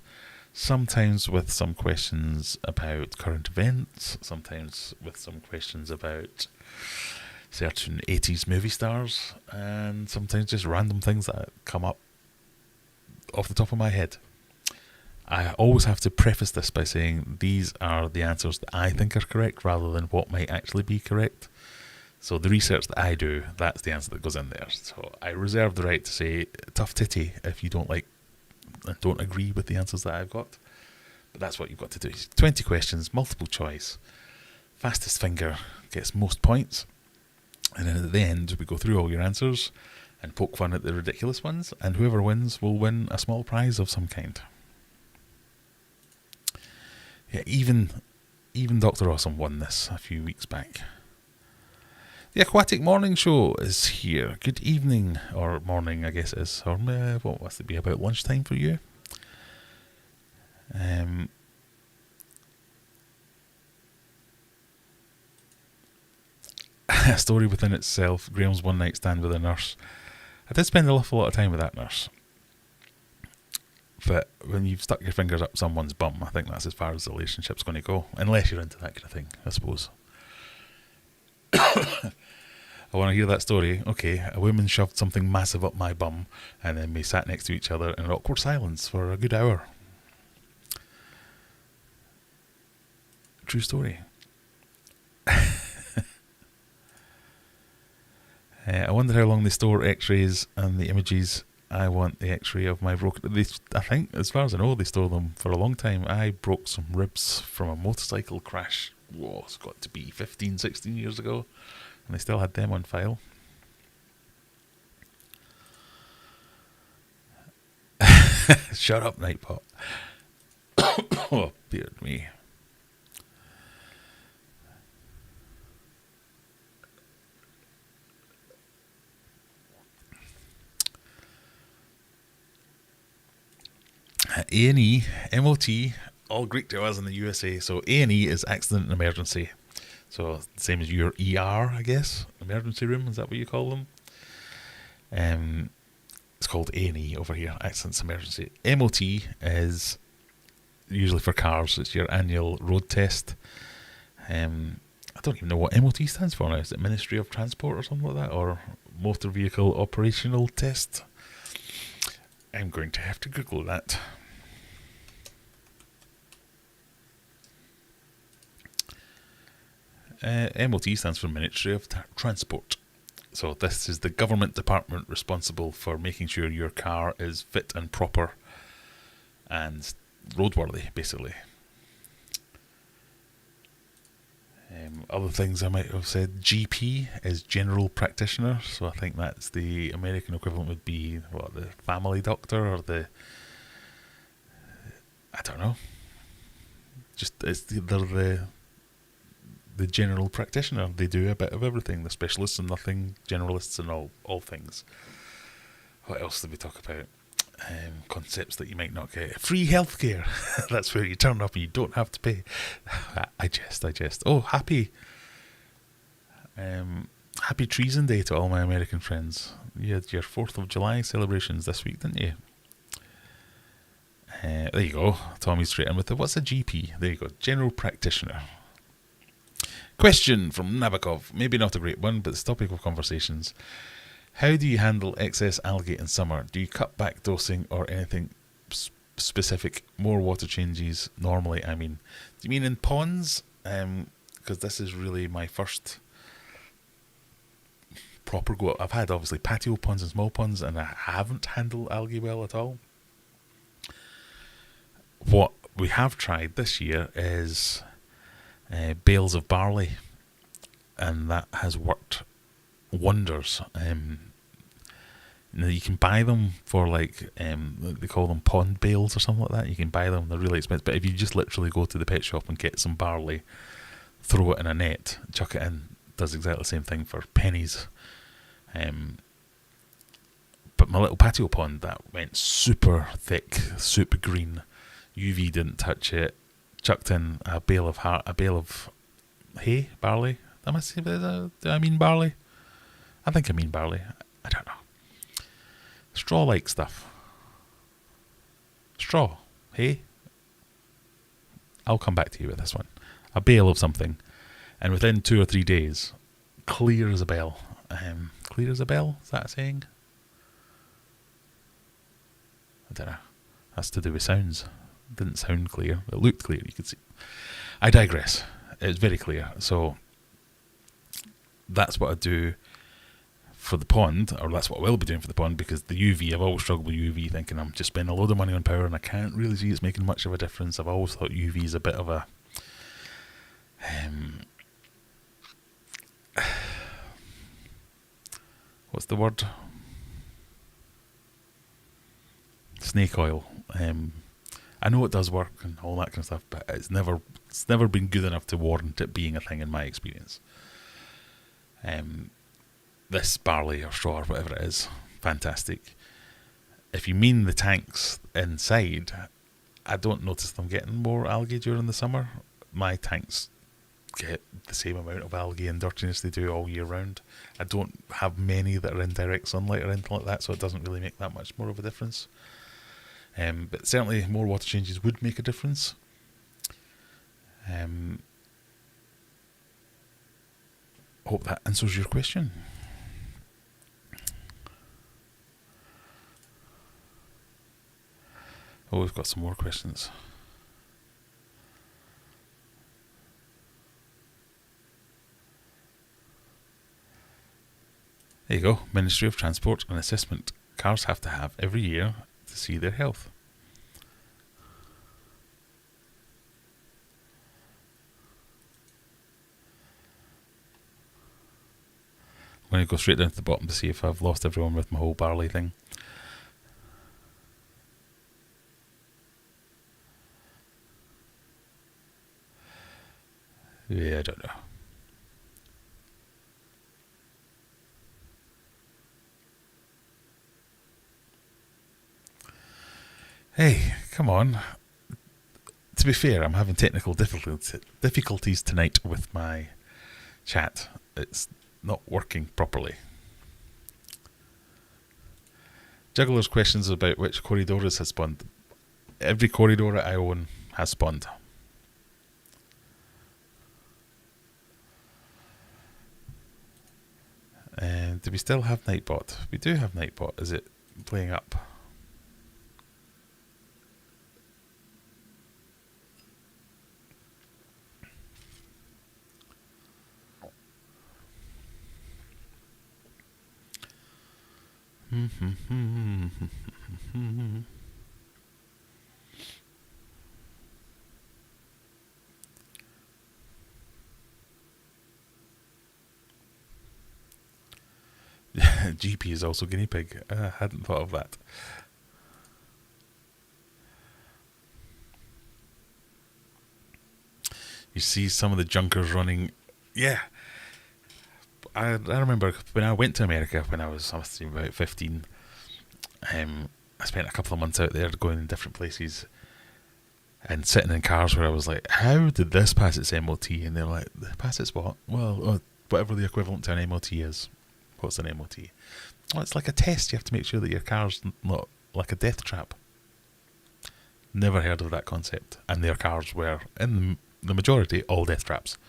S1: sometimes with some questions about current events, sometimes with some questions about certain 80s movie stars, and sometimes just random things that come up off the top of my head. I always have to preface this by saying these are the answers that I think are correct rather than what might actually be correct. So the research that I do, that's the answer that goes in there. So I reserve the right to say tough titty if you don't like and don't agree with the answers that I've got. But that's what you've got to do. 20 questions, multiple choice. Fastest finger gets most points. And then at the end, we go through all your answers and poke fun at the ridiculous ones. And whoever wins will win a small prize of some kind. Yeah, even Dr. Awesome won this a few weeks back. The Aquatic Morning Show is here. Good evening, or morning, I guess it is. Or what must it be, about lunchtime for you? A story within itself. Graham's one night stand with a nurse. I did spend an awful lot of time with that nurse. But when you've stuck your fingers up someone's bum, I think that's as far as the relationship's going to go. Unless you're into that kind of thing, I suppose. I want to hear that story. Okay, a woman shoved something massive up my bum, and then we sat next to each other in awkward silence for a good hour. True story. I wonder how long they store x-rays and the images. I want the x-ray of my broken... I think, as far as I know, they store them for a long time. I broke some ribs from a motorcycle crash. Whoa, it's got to be 15, 16 years ago. And they still had them on file. Shut up, Nightpot. Oh, beard me. A&E, MOT, all Greek to us in the USA. So A&E is accident and emergency. So same as your ER, I guess. Emergency room, is that what you call them? It's called A&E over here, accidents and emergency. MOT is usually for cars. It's your annual road test. I don't even know what MOT stands for now. Is it Ministry of Transport or something like that? Or Motor Vehicle Operational Test? I'm going to have to Google that. MOT stands for Ministry of Transport. So this is the government department responsible for making sure your car is fit and proper and roadworthy, basically. Other things I might have said, GP is general practitioner, so I think that's the American equivalent would be what, the family doctor or the, I don't know, just they're the general practitioner. They do a bit of everything. They're specialists in nothing, generalists in all things. What else did we talk about? Concepts that you might not get. Free healthcare. That's where you turn up and you don't have to pay. I jest. Oh, happy Treason Day to all my American friends. You had your 4th of July celebrations this week, didn't you? There you go. Tommy's straight in with it. What's a GP? There you go. General practitioner. Question from Nabokov. Maybe not a great one, but it's topic of conversations. How do you handle excess algae in summer? Do you cut back dosing or anything specific? More water changes normally, I mean. Do you mean in ponds? Because this is really my first proper go. I've had obviously patio ponds and small ponds, and I haven't handled algae well at all. What we have tried this year is bales of barley, and that has worked wonders. You can buy them for they call them pond bales or something like that. You can buy them, they're really expensive, but if you just literally go to the pet shop and get some barley, throw it in a net, chuck it in, does exactly the same thing for pennies. But my little patio pond, that went super thick, super green. UV didn't touch it. Chucked in a bale of hay, barley. Do I mean barley? I think I mean barley. I don't know. Straw-like stuff. Straw. Hay? I'll come back to you with this one. A bale of something. And within 2 or 3 days, clear as a bell. Clear as a bell? Is that a saying? I don't know. That's to do with sounds. It didn't sound clear. It looked clear, you could see. I digress. It's very clear. So that's what I do for the pond, or that's what I will be doing for the pond, because the UV, I've always struggled with UV, thinking I'm just spending a load of money on power and I can't really see it's making much of a difference. I've always thought UV is a bit of a what's the word? Snake oil. I know it does work and all that kind of stuff, but it's never been good enough to warrant it being a thing in my experience. This barley or straw or whatever it is, fantastic. If you mean the tanks inside, I don't notice them getting more algae during the summer. My tanks get the same amount of algae and dirtiness they do all year round. I don't have many that are in direct sunlight or anything like that, so it doesn't really make that much more of a difference. But certainly more water changes would make a difference. Hope that answers your question. Oh, we've got some more questions. There you go. Ministry of Transport and Assessment. Cars have to have every year to see their health. I'm going to go straight down to the bottom to see if I've lost everyone with my whole barley thing. Yeah, I don't know. Hey, come on. To be fair, I'm having technical difficulties tonight with my chat. It's not working properly. Juggler's questions about which Corridoras has spawned. Every Corridora I own has spawned. Do we still have Nightbot? We do have Nightbot. Is it playing up? GP is also guinea pig. I hadn't thought of that. You see some of the junkers running. Yeah. I remember when I went to America when I was about 15. I spent a couple of months out there going in different places and sitting in cars where I was like, how did this pass its MOT? And they're like, pass its what? Well, whatever the equivalent to an MOT is. What's an MOT? Well, it's like a test. You have to make sure that your car's not like a death trap. Never heard of that concept. And their cars were, in the majority, all death traps.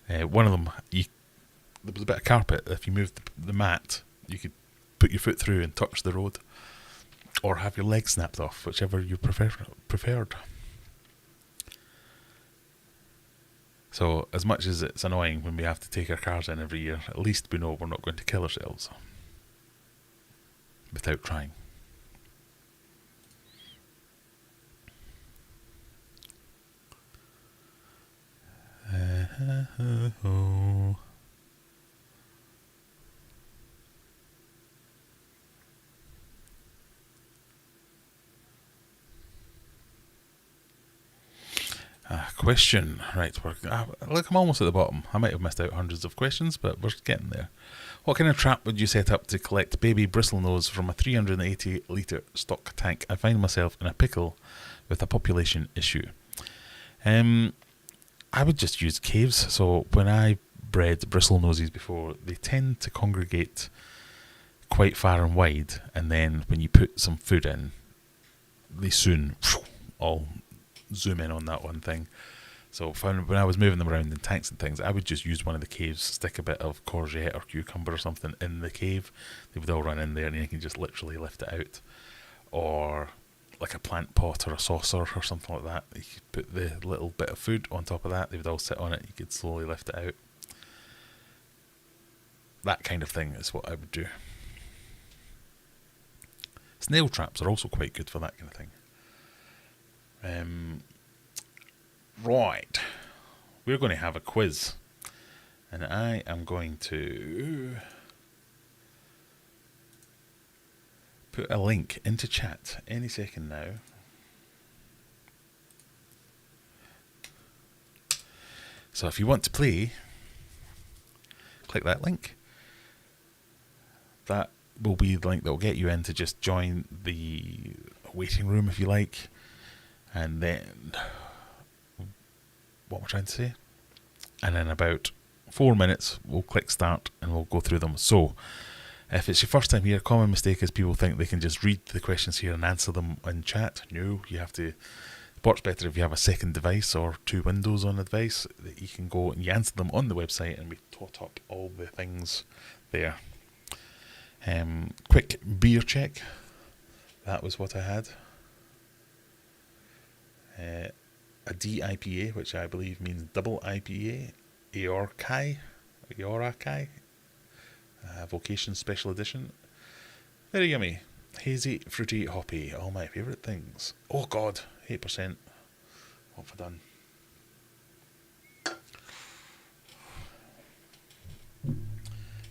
S1: One of them, there was a bit of carpet. If you moved the mat, you could put your foot through and touch the road. Or have your leg snapped off, whichever you preferred. So, as much as it's annoying when we have to take our cars in every year, at least we know we're not going to kill ourselves without trying. Question. Right, look, I'm almost at the bottom. I might have missed out hundreds of questions, but we're getting there. What kind of trap would you set up to collect baby bristlenose from a 380 litre stock tank? I find myself in a pickle with a population issue. I would just use caves. So when I bred bristlenoses before, they tend to congregate quite far and wide, and then when you put some food in, they soon all zoom in on that one thing. So when I was moving them around in tanks and things, I would just use one of the caves, stick a bit of courgette or cucumber or something in the cave. They would all run in there and you can just literally lift it out. Or like a plant pot or a saucer or something like that. You could put the little bit of food on top of that. They would all sit on it. You could slowly lift it out. that kind of thing is what I would do. Snail traps are also quite good for that kind of thing. Right, we're going to have a quiz, and I am going to put a link into chat any second now. So if you want to play, click that link. That will be the link that will get you in to just join the waiting room if you like. And then, what we're trying to say? And in about 4 minutes, we'll click start and we'll go through them. So, if it's your first time here, a common mistake is people think they can just read the questions here and answer them in chat. No, you have to. It works better if you have a second device or 2 windows on a device that you can go and you answer them on the website, and we tot up all the things there. Quick beer check. That was what I had. A DIPA, which I believe means double IPA, Aorkai, Vocation Special Edition. Very yummy. Hazy, fruity, hoppy, all my favourite things. Oh God, 8%. What have I done?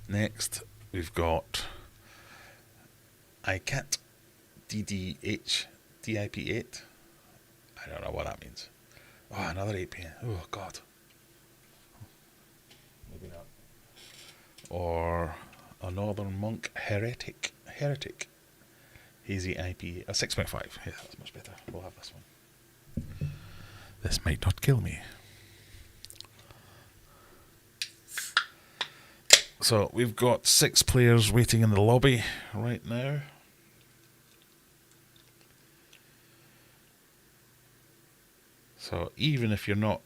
S1: Next, we've got ICAT DDH DIP8. I don't know what that means. Oh, another 8%. Oh God. Maybe not. Or a Northern Monk Heretic. Hazy IPA. A 6.5. Yeah, that's much better. We'll have this one. This might not kill me. So we've got 6 players waiting in the lobby right now. So even if you're not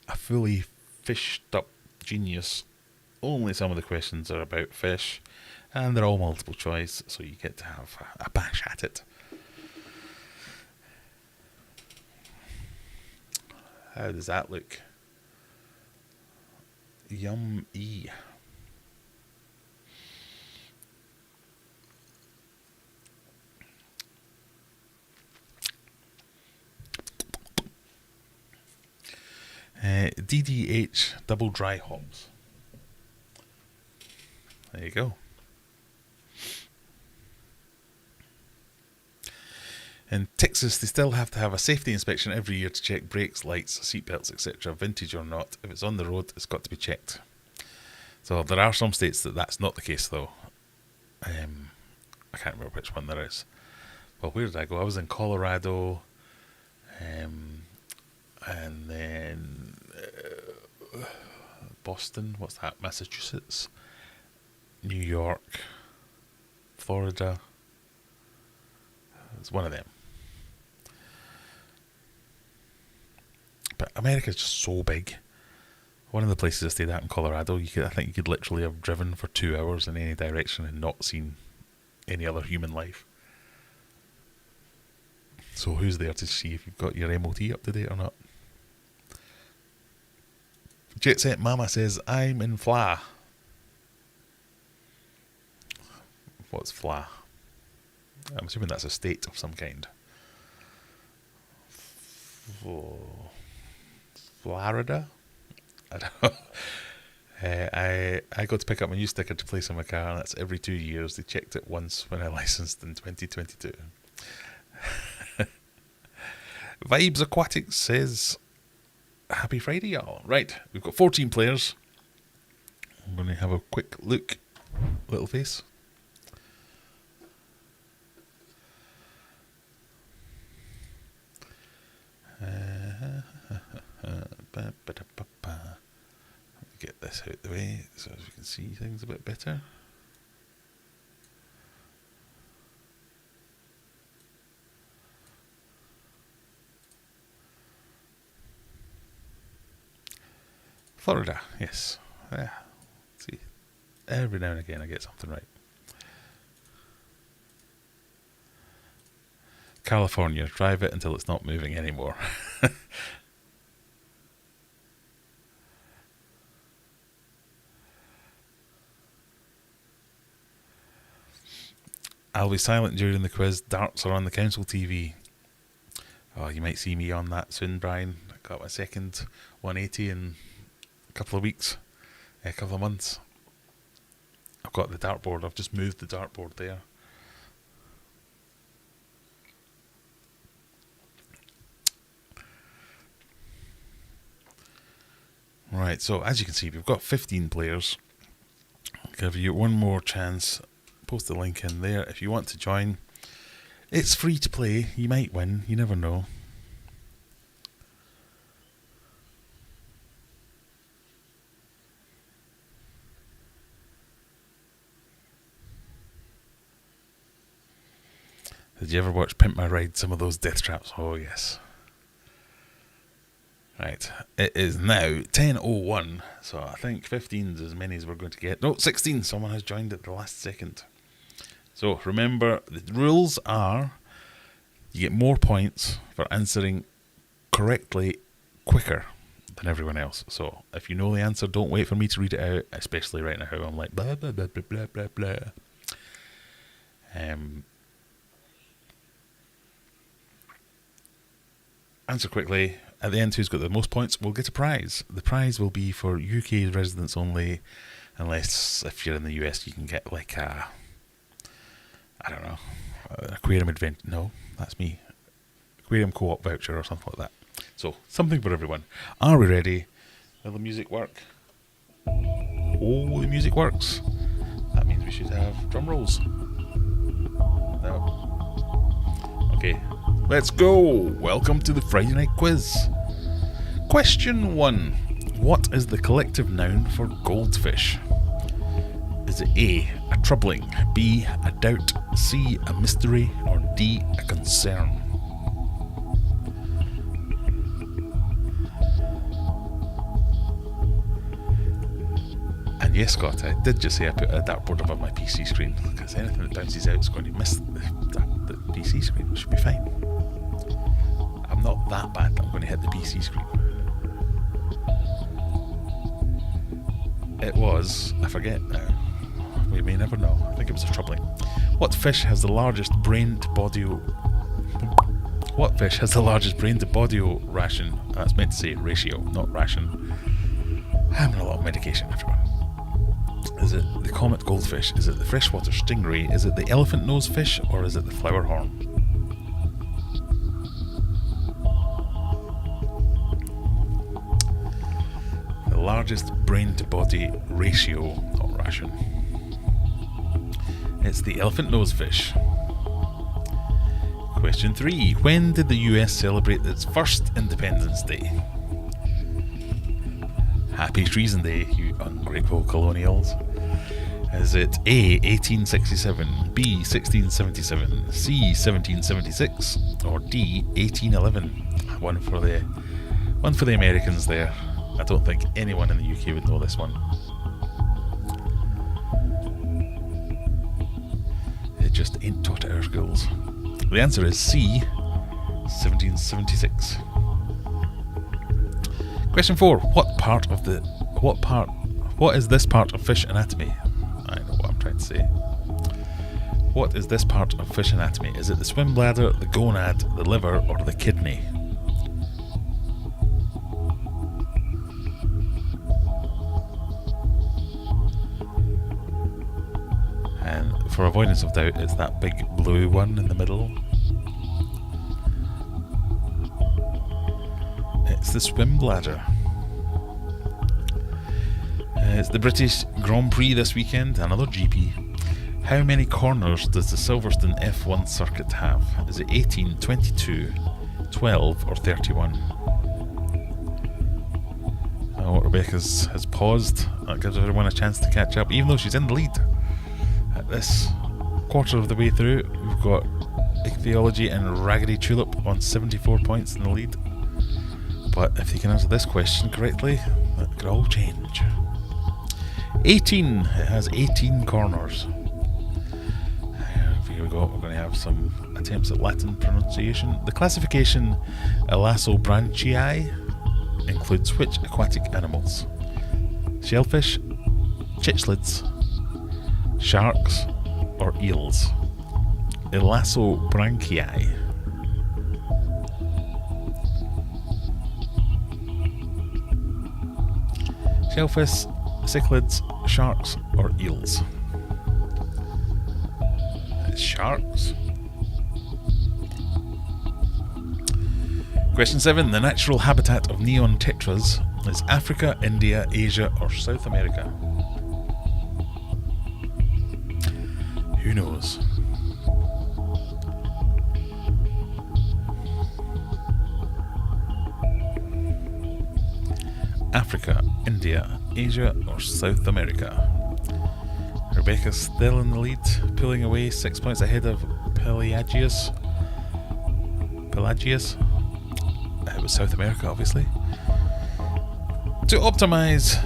S1: a fully fished up genius, only some of the questions are about fish, and they're all multiple choice, so you get to have a bash at it. How does that look? Yum-y. DDH double dry hops. There you go. In Texas, they still have to have a safety inspection every year to check brakes, lights, seatbelts, etc., vintage or not. If it's on the road, it's got to be checked. So there are some states that that's not the case, though. I can't remember which one there is. Well, where did I go? I was in Colorado, and then Boston. What's that? Massachusetts, New York, Florida. It's one of them. But America's just so big. One of the places I stayed at in Colorado, I think you could literally have driven for 2 hours in any direction and not seen any other human life. So who's there to see if you've got your MOT up to date or not? Jet Set Mama says, I'm in Fla. What's Fla? I'm assuming that's a state of some kind. Florida? I don't know. I got to pick up my new sticker to place on my car, and that's every 2 years. They checked it once when I licensed in 2022. Vibes Aquatic says, happy Friday, y'all. Right, we've got 14 players. I'm going to have a quick look. Little face. Get this out the way so as we can see things a bit better. Florida, yes. Yeah. See, every now and again I get something right. California, drive it until it's not moving anymore. I'll be silent during the quiz. Darts are on the council TV. Oh, you might see me on that soon, Brian. I got my second 180 in a couple of weeks, a couple of months. I've got the dartboard. I've just moved the dartboard there. Right, so as you can see, we've got 15 players. I'll give you one more chance. Post the link in there if you want to join. It's free to play. You might win. You never know. Did you ever watch Pimp My Ride? Some of those death traps? Oh, yes. Right, it is now 10:01, so I think 15 is as many as we're going to get. No, 16, someone has joined at the last second. So remember, the rules are you get more points for answering correctly quicker than everyone else. So if you know the answer, don't wait for me to read it out, especially right now how I'm like blah, blah, blah, blah, blah, blah, blah. Answer quickly. At the end, who's got the most points will get a prize. The prize will be for UK residents only, unless if you're in the US you can get like a, I don't know, an aquarium adventure. No, that's me. Aquarium co-op voucher or something like that. So, something for everyone. Are we ready? Will the music work? Oh, the music works. That means we should have drum rolls. No. Okay. Let's go! Welcome to the Friday Night Quiz. Question 1. What is the collective noun for goldfish? Is it A, a troubling, B, a doubt, C, a mystery, or D, a concern? And yes, Scott, I did just say I put a dartboard above my PC screen, because anything that bounces out is going to miss the PC screen. It should be fine. I'm not that bad. I'm going to hit the PC screen. It was, I forget now. We may never know. I think it was a troubling. What fish has the largest brain to body? What fish has the largest brain to body ration? That's meant to say ratio, not ration. I'm on a lot of medication, everyone. Is it the comet goldfish? Is it the freshwater stingray? Is it the elephant nose fish? Or is it the flowerhorn? The largest brain to body ratio, not ration. It's the elephant nose fish. Question 3. When did the US celebrate its first Independence Day? Happy Treason Day, you ungrateful colonials. Is it A, 1867, B, 1677, C, 1776, or D, 1811? One for the Americans there. I don't think anyone in the UK would know this one. It just ain't taught at our schools. The answer is C, 1776. Question 4. What is this part of fish anatomy? I know what I'm trying to say. What is this part of fish anatomy? Is it the swim bladder, the gonad, the liver, or the kidney? And for avoidance of doubt, it's that big blue one in the middle. It's the swim bladder. It's the British Grand Prix this weekend, another GP. How many corners does the Silverstone F1 circuit have? Is it 18, 22, 12 or 31? Rebecca has paused. That gives everyone a chance to catch up, even though she's in the lead. At this quarter of the way through, we've got Ichthyology and Raggedy Tulip on 74 points in the lead. But if you can answer this question correctly, that could all change. 18. It has 18 corners. Here we go. We're going to have some attempts at Latin pronunciation. The classification Elasobranchii includes which aquatic animals? Shellfish, chitchlids, sharks, or eels? Elassobranchii. Shellfish, cichlids, sharks or eels? It's sharks. Question 7. The natural habitat of neon tetras is Africa, India, Asia or South America? Who knows? Africa, India, Asia or South America? Rebecca's still in the lead, pulling away 6 points ahead of Pelagius. It was South America, obviously. To optimise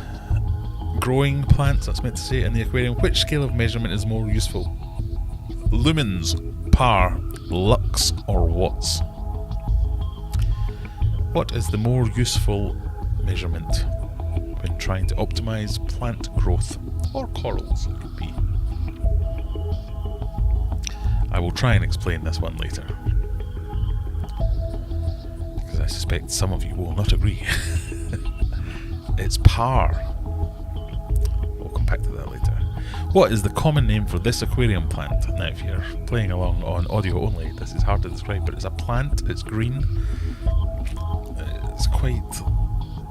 S1: growing plants, that's meant to say, in the aquarium, which scale of measurement is more useful? Lumens, par, lux or watts? What is the more useful measurement when trying to optimise plant growth? Or corals, it could be. I will try and explain this one later, because I suspect some of you will not agree. It's par. We'll come back to that later. What is the common name for this aquarium plant? Now, if you're playing along on audio only, this is hard to describe, but it's a plant, it's green, it's quite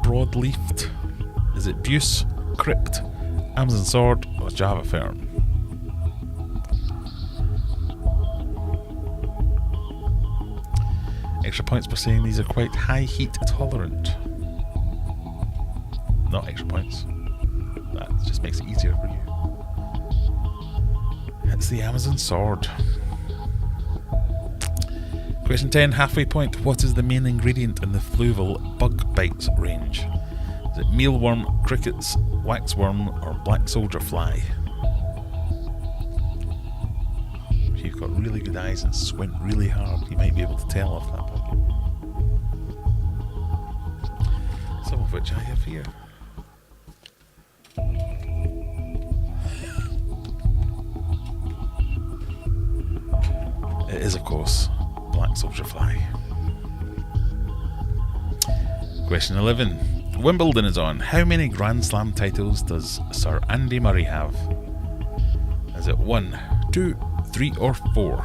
S1: broad-leafed. Is it Buse, Crypt, Amazon Sword or Java Fern? Extra points for saying these are quite high heat tolerant. Not extra points. That just makes it easier for you. It's the Amazon Sword. Question 10, halfway point. What is the main ingredient in the fluval bug bites range? Is it mealworm, crickets, waxworm or black soldier fly? If you've got really good eyes and squint really hard, you might be able to tell off that one. Some of which I have here. It is, of course, black soldier fly. Question 11. Wimbledon is on. How many Grand Slam titles does Sir Andy Murray have? Is it 1, 2, 3 or 4?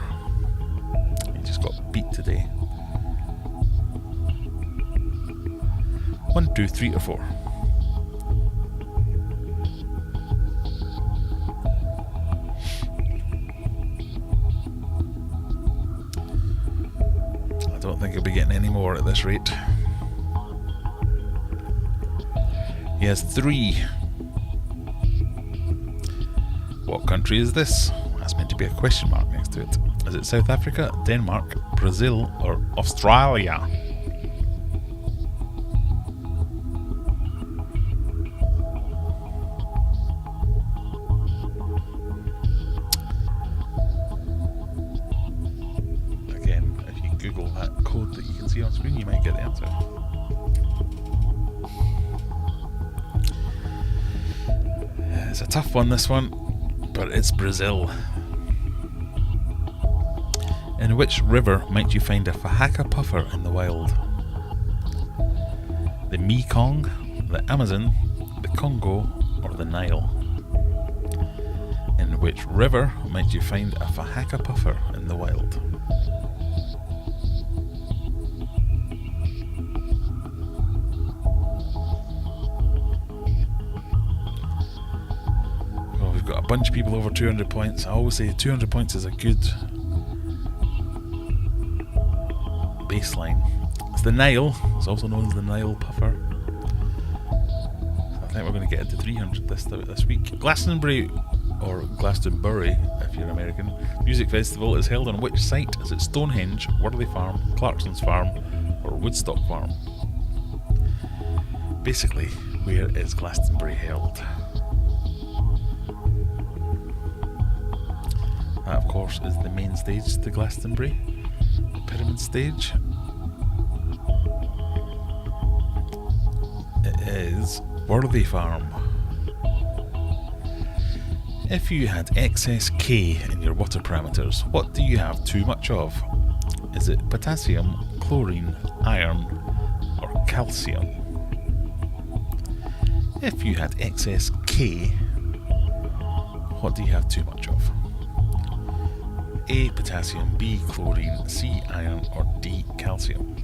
S1: He just got beat today. 1, 2, 3 or 4? I don't think he'll be getting any more at this rate. He has 3. What country is this? That's meant to be a question mark next to it. Is it South Africa, Denmark, Brazil or Australia? Again, if you Google that code that you can see on screen, you might get the answer. It's a tough one, this one, but it's Brazil. In which river might you find a Fahaka puffer in the wild? The Mekong, the Amazon, the Congo, or the Nile? In which river might you find a Fahaka puffer in the wild? Got a bunch of people over 200 points. I always say 200 points is a good baseline. It's the Nile. It's also known as the Nile puffer. I think we're going to get into 300 this week. Glastonbury, or Glastonbury if you're American, music festival is held on which site? Is it Stonehenge, Worley Farm, Clarkson's Farm or Woodstock Farm? Basically, where is Glastonbury held? That, of course, is the main stage to Glastonbury, the pyramid stage. It is Worthy Farm. If you had excess K in your water parameters, what do you have too much of? Is it potassium, chlorine, iron, or calcium? If you had excess K, what do you have too much of? A. Potassium, B. Chlorine, C. Iron, or D. Calcium?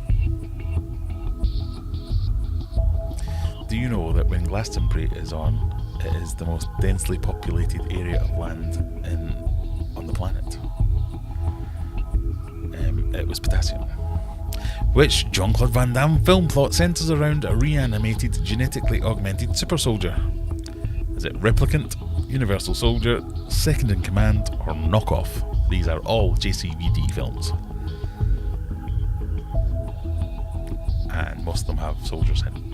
S1: Do you know that when Glastonbury is on, it is the most densely populated area of land on the planet? It was potassium. Which Jean-Claude Van Damme film plot centres around a reanimated, genetically augmented super soldier? Is it Replicant, Universal Soldier, Second in Command, or Knockoff? These are all JCVD films. And most of them have soldiers in.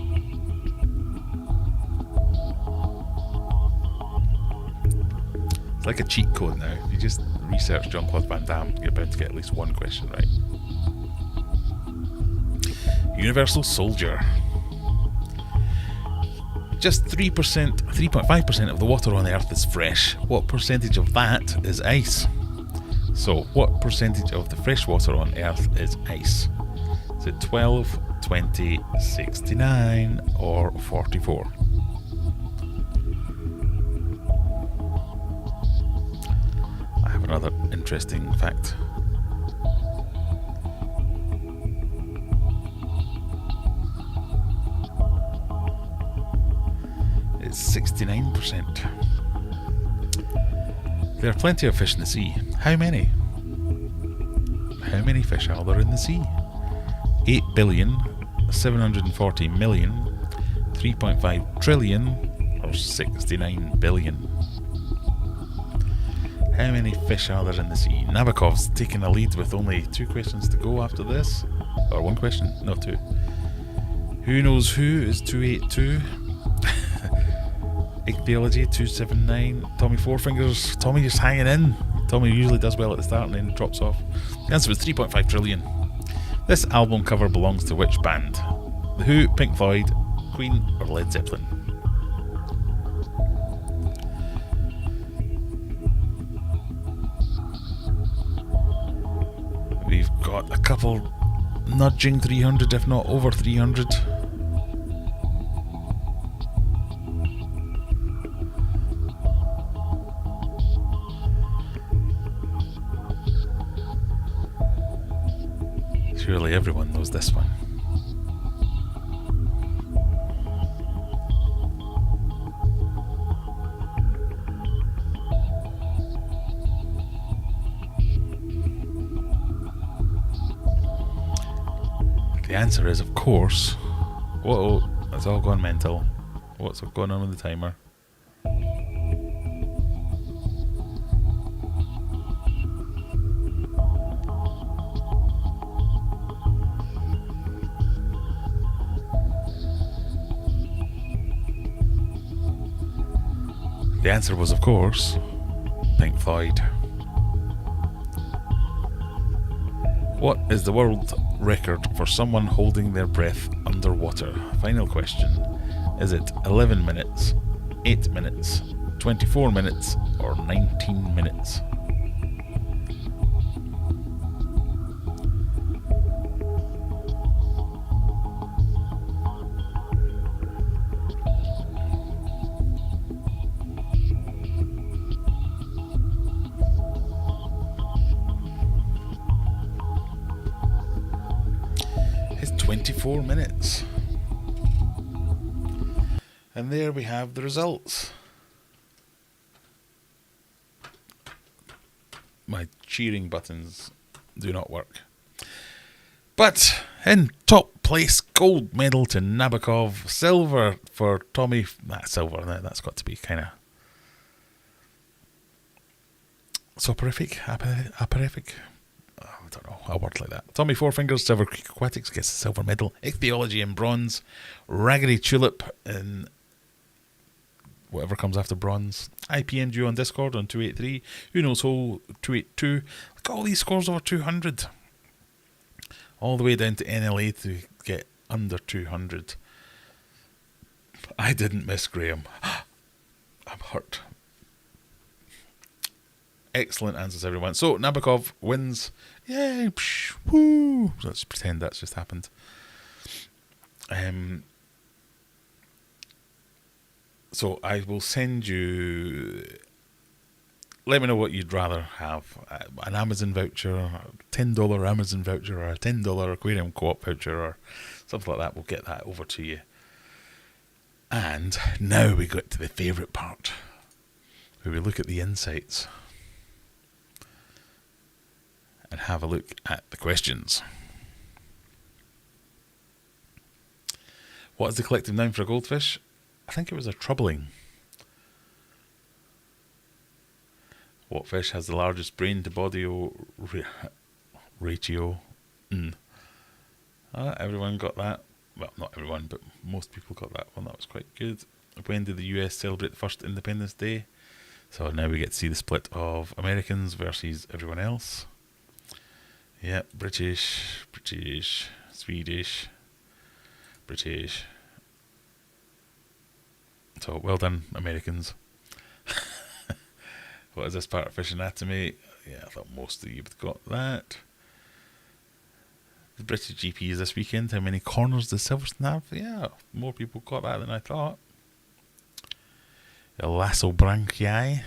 S1: It's like a cheat code now. If you just research Jean-Claude Van Damme, you're bound to get at least one question right. Universal Soldier. Just 3.5% of the water on Earth is fresh. What percentage of that is ice? So, what percentage of the fresh water on Earth is ice? Is it 12, 20, 69, or 44? I have another interesting fact. It's 69%. There are plenty of fish in the sea. How many? How many fish are there in the sea? 8 billion, 740 million, 3.5 trillion, or 69 billion? How many fish are there in the sea? Nabokov's taking a lead with only 2 questions to go after this. Or 1 question, no 2. Who knows who is 282? Ichthyology 279. Tommy Four Fingers. Tommy just hanging in. Tommy usually does well at the start and then drops off. The answer was 3.5 trillion. This album cover belongs to which band? The Who, Pink Floyd, Queen, or Led Zeppelin? We've got a couple nudging 300, if not over 300. Surely everyone knows this one. The answer is, of course. Whoa, it's all gone mental. What's going on with the timer? The answer was, of course, Pink Floyd. What is the world record for someone holding their breath underwater? Final question. Is it 11 minutes, 8 minutes, 24 minutes, or 19 minutes? It's 24 minutes. And there we have the results. My cheering buttons do not work. But in top place, gold medal to Nabokov, silver for Tommy. Silver, that's got to be kind of soporific, aperific. I don't know, a word like that. Tommy Four Fingers, Silver Creek Aquatics gets the silver medal. Ichthyology in bronze. Raggedy Tulip in whatever comes after bronze. IPNG on Discord on 283. Who knows who 282. Look at all these scores over 200. All the way down to NLA to get under 200. I didn't miss Graham. I'm hurt. Excellent answers, everyone. So, Nabokov wins. Yay! Psh, woo! Let's pretend that's just happened. So, I will send you... Let me know what you'd rather have. An Amazon voucher, a $10 Amazon voucher, or a $10 Aquarium Co-op voucher, or something like that. We'll get that over to you. And now we get to the favourite part, where we look at the insights and have a look at the questions. What is the collective noun for a goldfish? I think it was a troubling. What fish has the largest brain to body ratio? Everyone got that. Well, not everyone, but most people got that one. That was quite good. When did the US celebrate the first Independence Day? So now we get to see the split of Americans versus everyone else. Yeah, British, Swedish, British. So well done, Americans. What is this part of fish anatomy? Yeah, I thought most of you would have got that. The British GP is this weekend. How many corners does Silverstone have? Yeah, more people got that than I thought. Elasobranchii.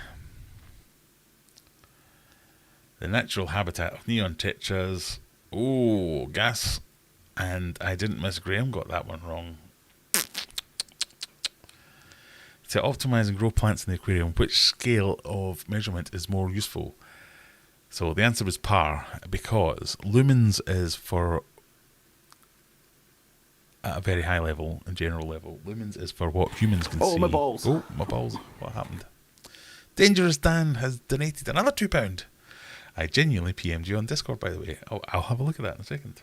S1: The natural habitat of neon tetras. Oh, gas. And I didn't miss Graham, got that one wrong. To optimise and grow plants in the aquarium, which scale of measurement is more useful? So the answer was par, because lumens is for at a very high level and general level. Lumens is for what humans can see.
S2: Oh, my balls.
S1: Oh, my balls. What happened? Dangerous Dan has donated another £2. I genuinely PM'd you on Discord, by the way. Oh, I'll have a look at that in a second.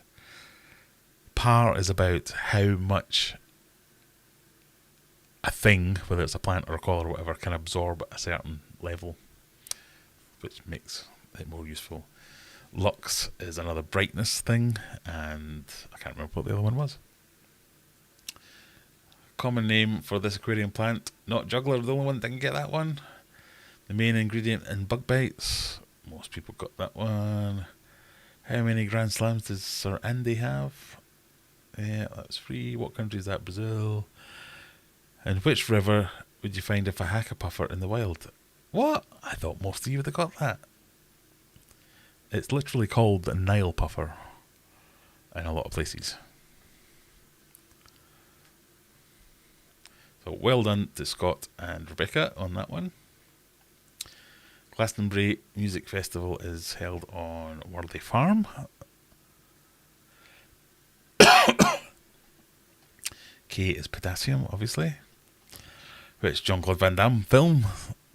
S1: Par is about how much a thing, whether it's a plant or a coral or whatever, can absorb at a certain level, which makes it more useful. Lux is another brightness thing, and I can't remember what the other one was. Common name for this aquarium plant, not juggler, the only one that didn't get that one. The main ingredient in bug bites, most people got that one. How many Grand Slams does Sir Andy have? Yeah, that's 3. What country is that? Brazil. And which river would you find a Fahaka puffer in the wild? What? I thought most of you would have got that. It's literally called the Nile puffer in a lot of places. So well done to Scott and Rebecca on that one. Glastonbury Music Festival is held on Worldy Farm. K is potassium, obviously. Which Jean-Claude Van Damme film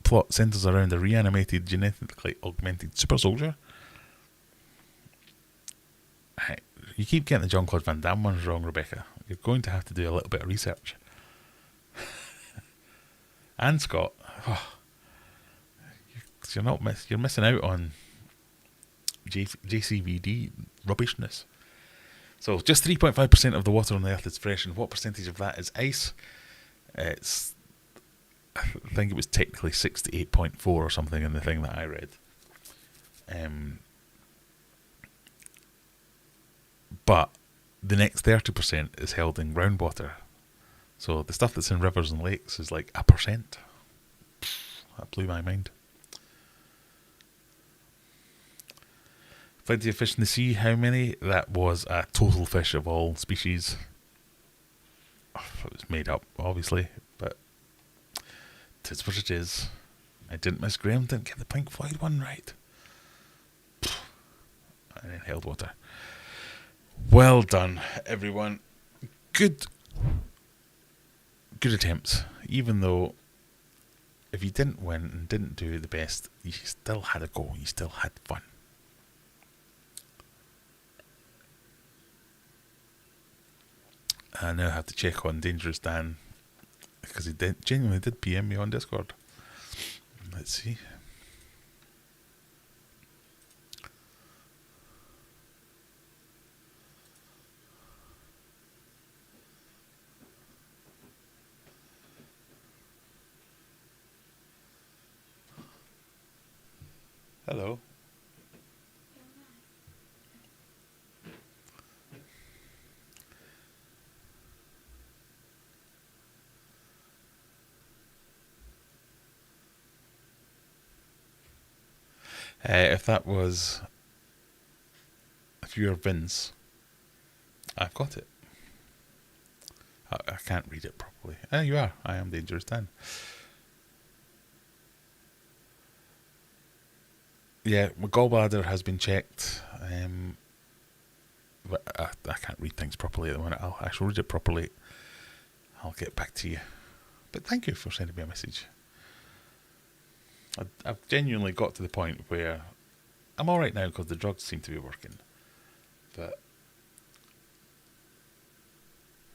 S1: plot centres around a reanimated, genetically augmented super soldier. You keep getting the Jean-Claude Van Damme ones wrong, Rebecca. You're going to have to do a little bit of research. And Scott, you're missing out on JCVD rubbishness. So just 3.5% of the water on the Earth is fresh, and what percentage of that is ice? I think it was technically 68.4 or something in the thing that I read. But the next 30% is held in groundwater. So the stuff that's in rivers and lakes is like 1%. That blew my mind. Plenty of fish in the sea. How many? That was a total fish of all species. It was made up, obviously, but it's what it is. I didn't miss Graham, didn't get the Pink Floyd one right. And then held water. Well done, everyone. Good attempts. Even though if you didn't win and didn't do the best, you still had a go. You still had fun. I now have to check on Dangerous Dan, because he genuinely did PM me on Discord. Let's see. Hello. If you're Vince, I've got it. I can't read it properly. You are. I am Dangerous Dan. Yeah, my gallbladder has been checked. But I can't read things properly at the moment. I shall read it properly. I'll get back to you. But thank you for sending me a message. I've genuinely got to the point where I'm alright now because the drugs seem to be working. But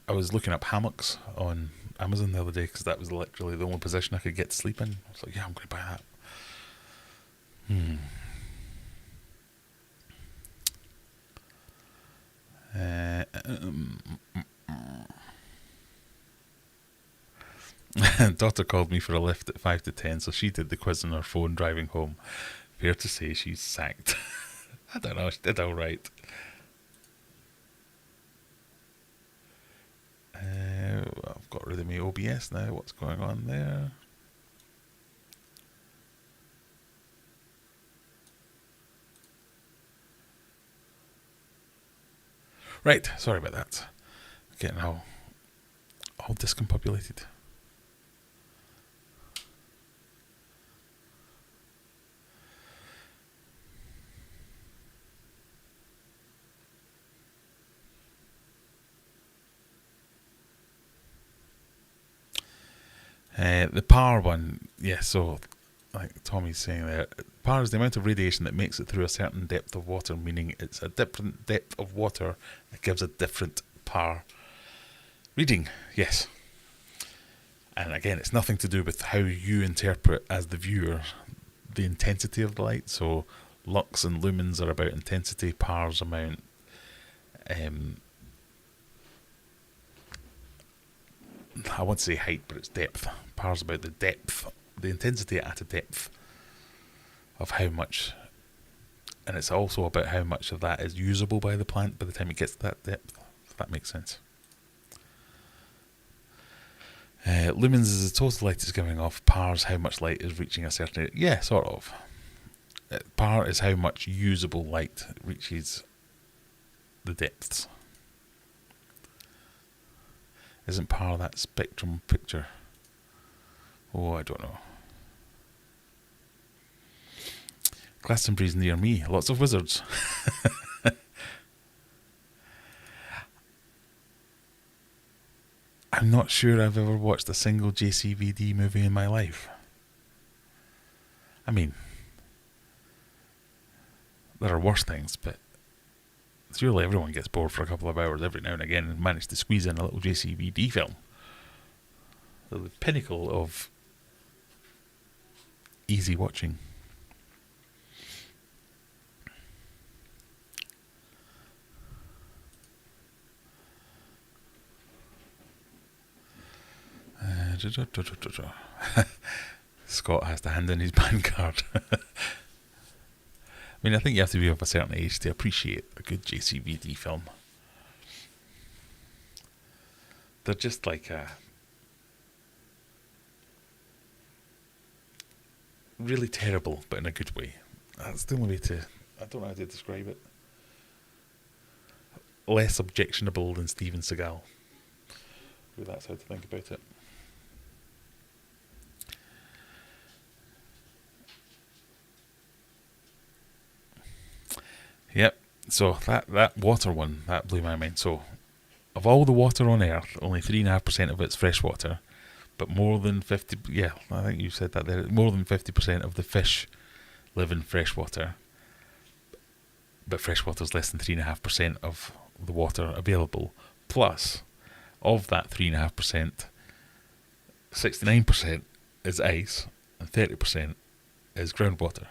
S1: I was looking up hammocks on Amazon the other day because that was literally the only position I could get to sleep in. I was like, yeah, I'm going to buy that. Daughter called me for a lift at 5 to 10, so she did the quiz on her phone driving home. Fair to say she's sacked. I don't know, she did alright. I've got rid of my OBS now. What's going on there? Right, sorry about that. Getting all discombobulated. The power one, yeah, so like Tommy's saying there, power is the amount of radiation that makes it through a certain depth of water, meaning it's a different depth of water that gives a different power reading, yes. And again, it's nothing to do with how you interpret as the viewer the intensity of the light. So lux and lumens are about intensity, power's amount. I won't say height, but it's depth. Power's about the depth, the intensity at a depth of how much, and it's also about how much of that is usable by the plant by the time it gets to that depth, if that makes sense. Lumens is the total light is giving off. Power's how much light is reaching a certain area. Yeah, sort of. Power is how much usable light reaches the depths. Isn't power that spectrum picture? Oh, I don't know. Glastonbury's near me. Lots of wizards. I'm not sure I've ever watched a single JCVD movie in my life. I mean, there are worse things, but surely everyone gets bored for a couple of hours every now and again and manage to squeeze in a little JCVD film. They're the pinnacle of easy watching. Scott has to hand in his band card. I mean, I think you have to be of a certain age to appreciate a good JCVD film. They're just like a really terrible, but in a good way. That's the only way to, I don't know how to describe it. Less objectionable than Steven Seagal. Maybe that's how to think about it. Yep, so that water one, that blew my mind. So, of all the water on Earth, only 3.5% of it's fresh water, but more than 50, yeah, I think you said that there, more than 50% of the fish live in fresh water, but fresh water is less than 3.5% of the water available. Plus, of that 3.5%, 69% is ice and 30% is groundwater.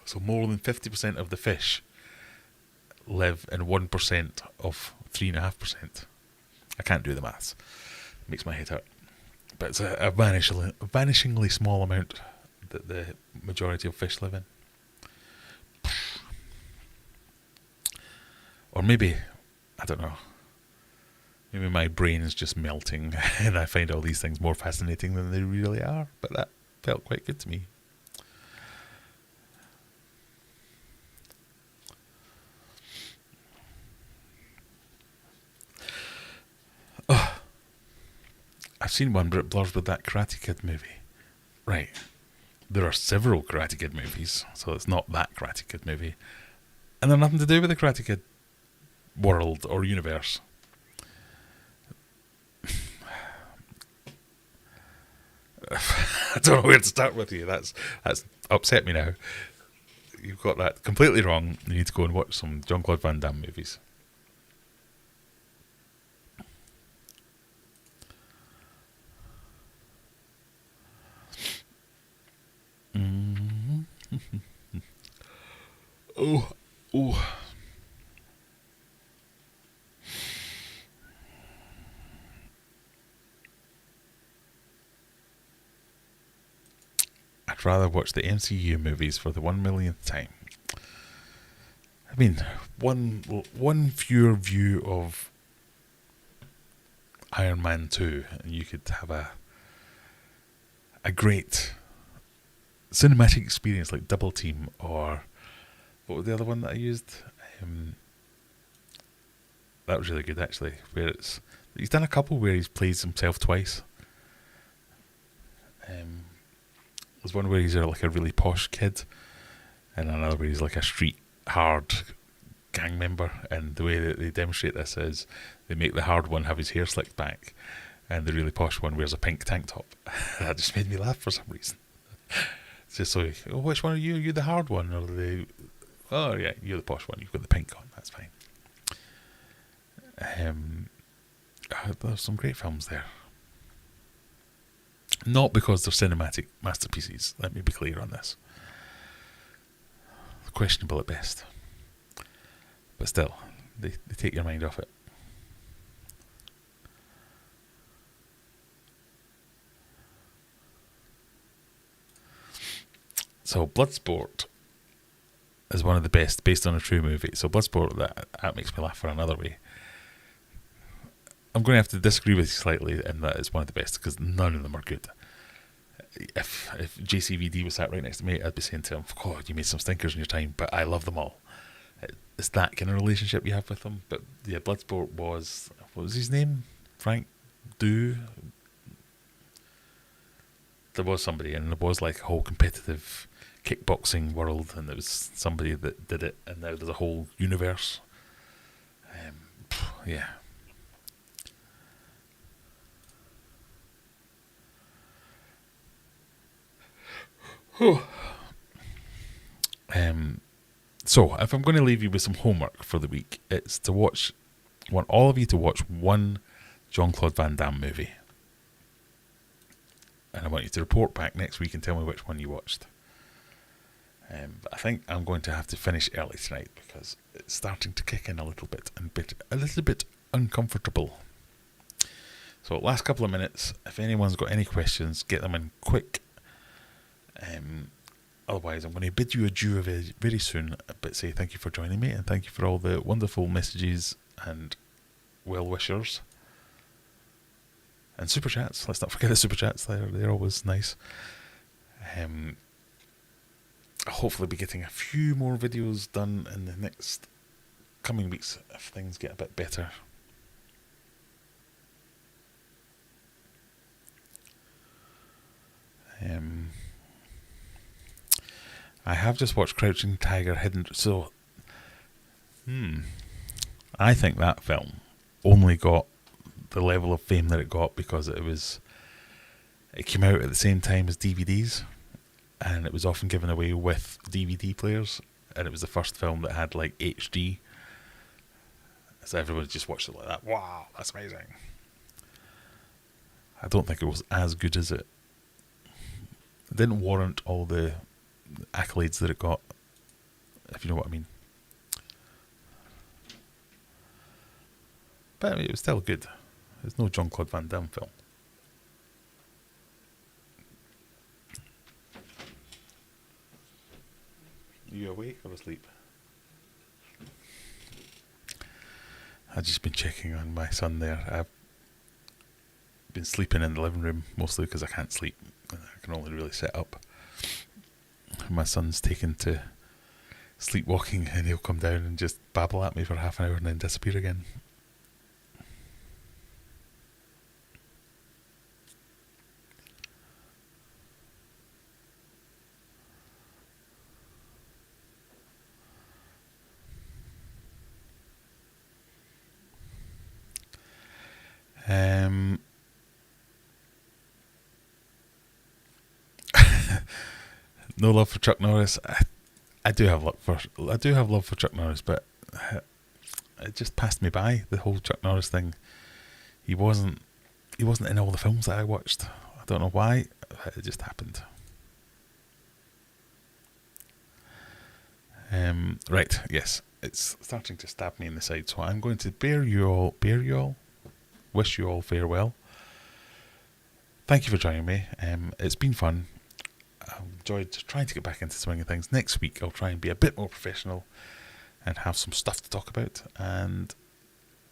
S1: So more than 50% of the fish live in 1% of 3.5%. I can't do the maths. It makes my head hurt. But it's a vanishingly small amount that the majority of fish live in. Or maybe, I don't know, maybe my brain is just melting and I find all these things more fascinating than they really are, but that felt quite good to me. Oh, I've seen one, but it blurs with that Karate Kid movie. Right. There are several Karate Kid movies, so it's not that Karate Kid movie. And they're nothing to do with the Karate Kid world or universe. I don't know where to start with you. That's upset me now. You've got that completely wrong. You need to go and watch some Jean-Claude Van Damme movies. Oh. I'd rather watch the MCU movies for the 1 millionth time. I mean, one fewer view of Iron Man 2, and you could have a great cinematic experience like Double Team, or what was the other one that I used? That was really good actually. Where he's done a couple where he's plays himself twice. There's one where he's like a really posh kid, and another where he's like a street hard gang member. And the way that they demonstrate this is they make the hard one have his hair slicked back, and the really posh one wears a pink tank top. That just made me laugh for some reason. It's just like, oh, which one are you? Are you the hard one, or the? Oh yeah, you're the posh one. You've got the pink on. That's fine. There's some great films there. Not because they're cinematic masterpieces. Let me be clear on this. Questionable at best, but still, they take your mind off it. So Bloodsport is one of the best, based on a true movie. So Bloodsport, that makes me laugh for another way. I'm going to have to disagree with you slightly in that it's one of the best, because none of them are good. If JCVD was sat right next to me, I'd be saying to him, God, you made some stinkers in your time, but I love them all. It's that kind of relationship you have with them. But yeah, Bloodsport was, what was his name? Frank Du? There was somebody, and there was like a whole competitive kickboxing world, and there was somebody that did it, and now there's a whole universe. Yeah. So if I'm going to leave you with some homework for the week, it's to watch. I want all of you to watch one Jean-Claude Van Damme movie, and I want you to report back next week and tell me which one you watched. But I think I'm going to have to finish early tonight because it's starting to kick in a little bit and a little bit uncomfortable. So last couple of minutes, if anyone's got any questions, get them in quick. Otherwise, I'm going to bid you adieu very, very soon, but say thank you for joining me, and thank you for all the wonderful messages and well-wishers. And super chats. Let's not forget the super chats. They're always nice. I'll hopefully be getting a few more videos done in the next coming weeks if things get a bit better. I have just watched Crouching Tiger, Hidden... So, I think that film only got the level of fame that it got because it came out at the same time as DVDs, and it was often given away with DVD players, and it was the first film that had like HD, so everybody just watched it like that. Wow, that's amazing. I don't think it was as good as it didn't warrant all the accolades that it got, if you know what I mean. But I mean, it was still good. It's no Jean-Claude Van Damme film. You awake or asleep? I've just been checking on my son there. I've been sleeping in the living room mostly because I can't sleep. I can only really sit up. My son's taken to sleepwalking and he'll come down and just babble at me for half an hour and then disappear again. No love for Chuck Norris. I do have love for Chuck Norris, but it just passed me by, the whole Chuck Norris thing. He wasn't in all the films that I watched. I don't know why. It just happened. Right, yes, it's starting to stab me in the side, so I'm going to wish you all farewell. Thank you for joining me. It's been fun. I enjoyed trying to get back into the swing of things. Next week I'll try and be a bit more professional and have some stuff to talk about. And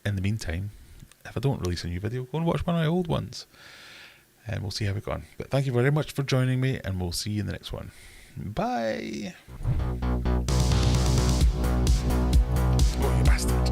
S1: in the meantime, if I don't release a new video, go and watch one of my old ones. And we'll see how we go on. But thank you very much for joining me, and we'll see you in the next one. Bye! Oh, you bastard.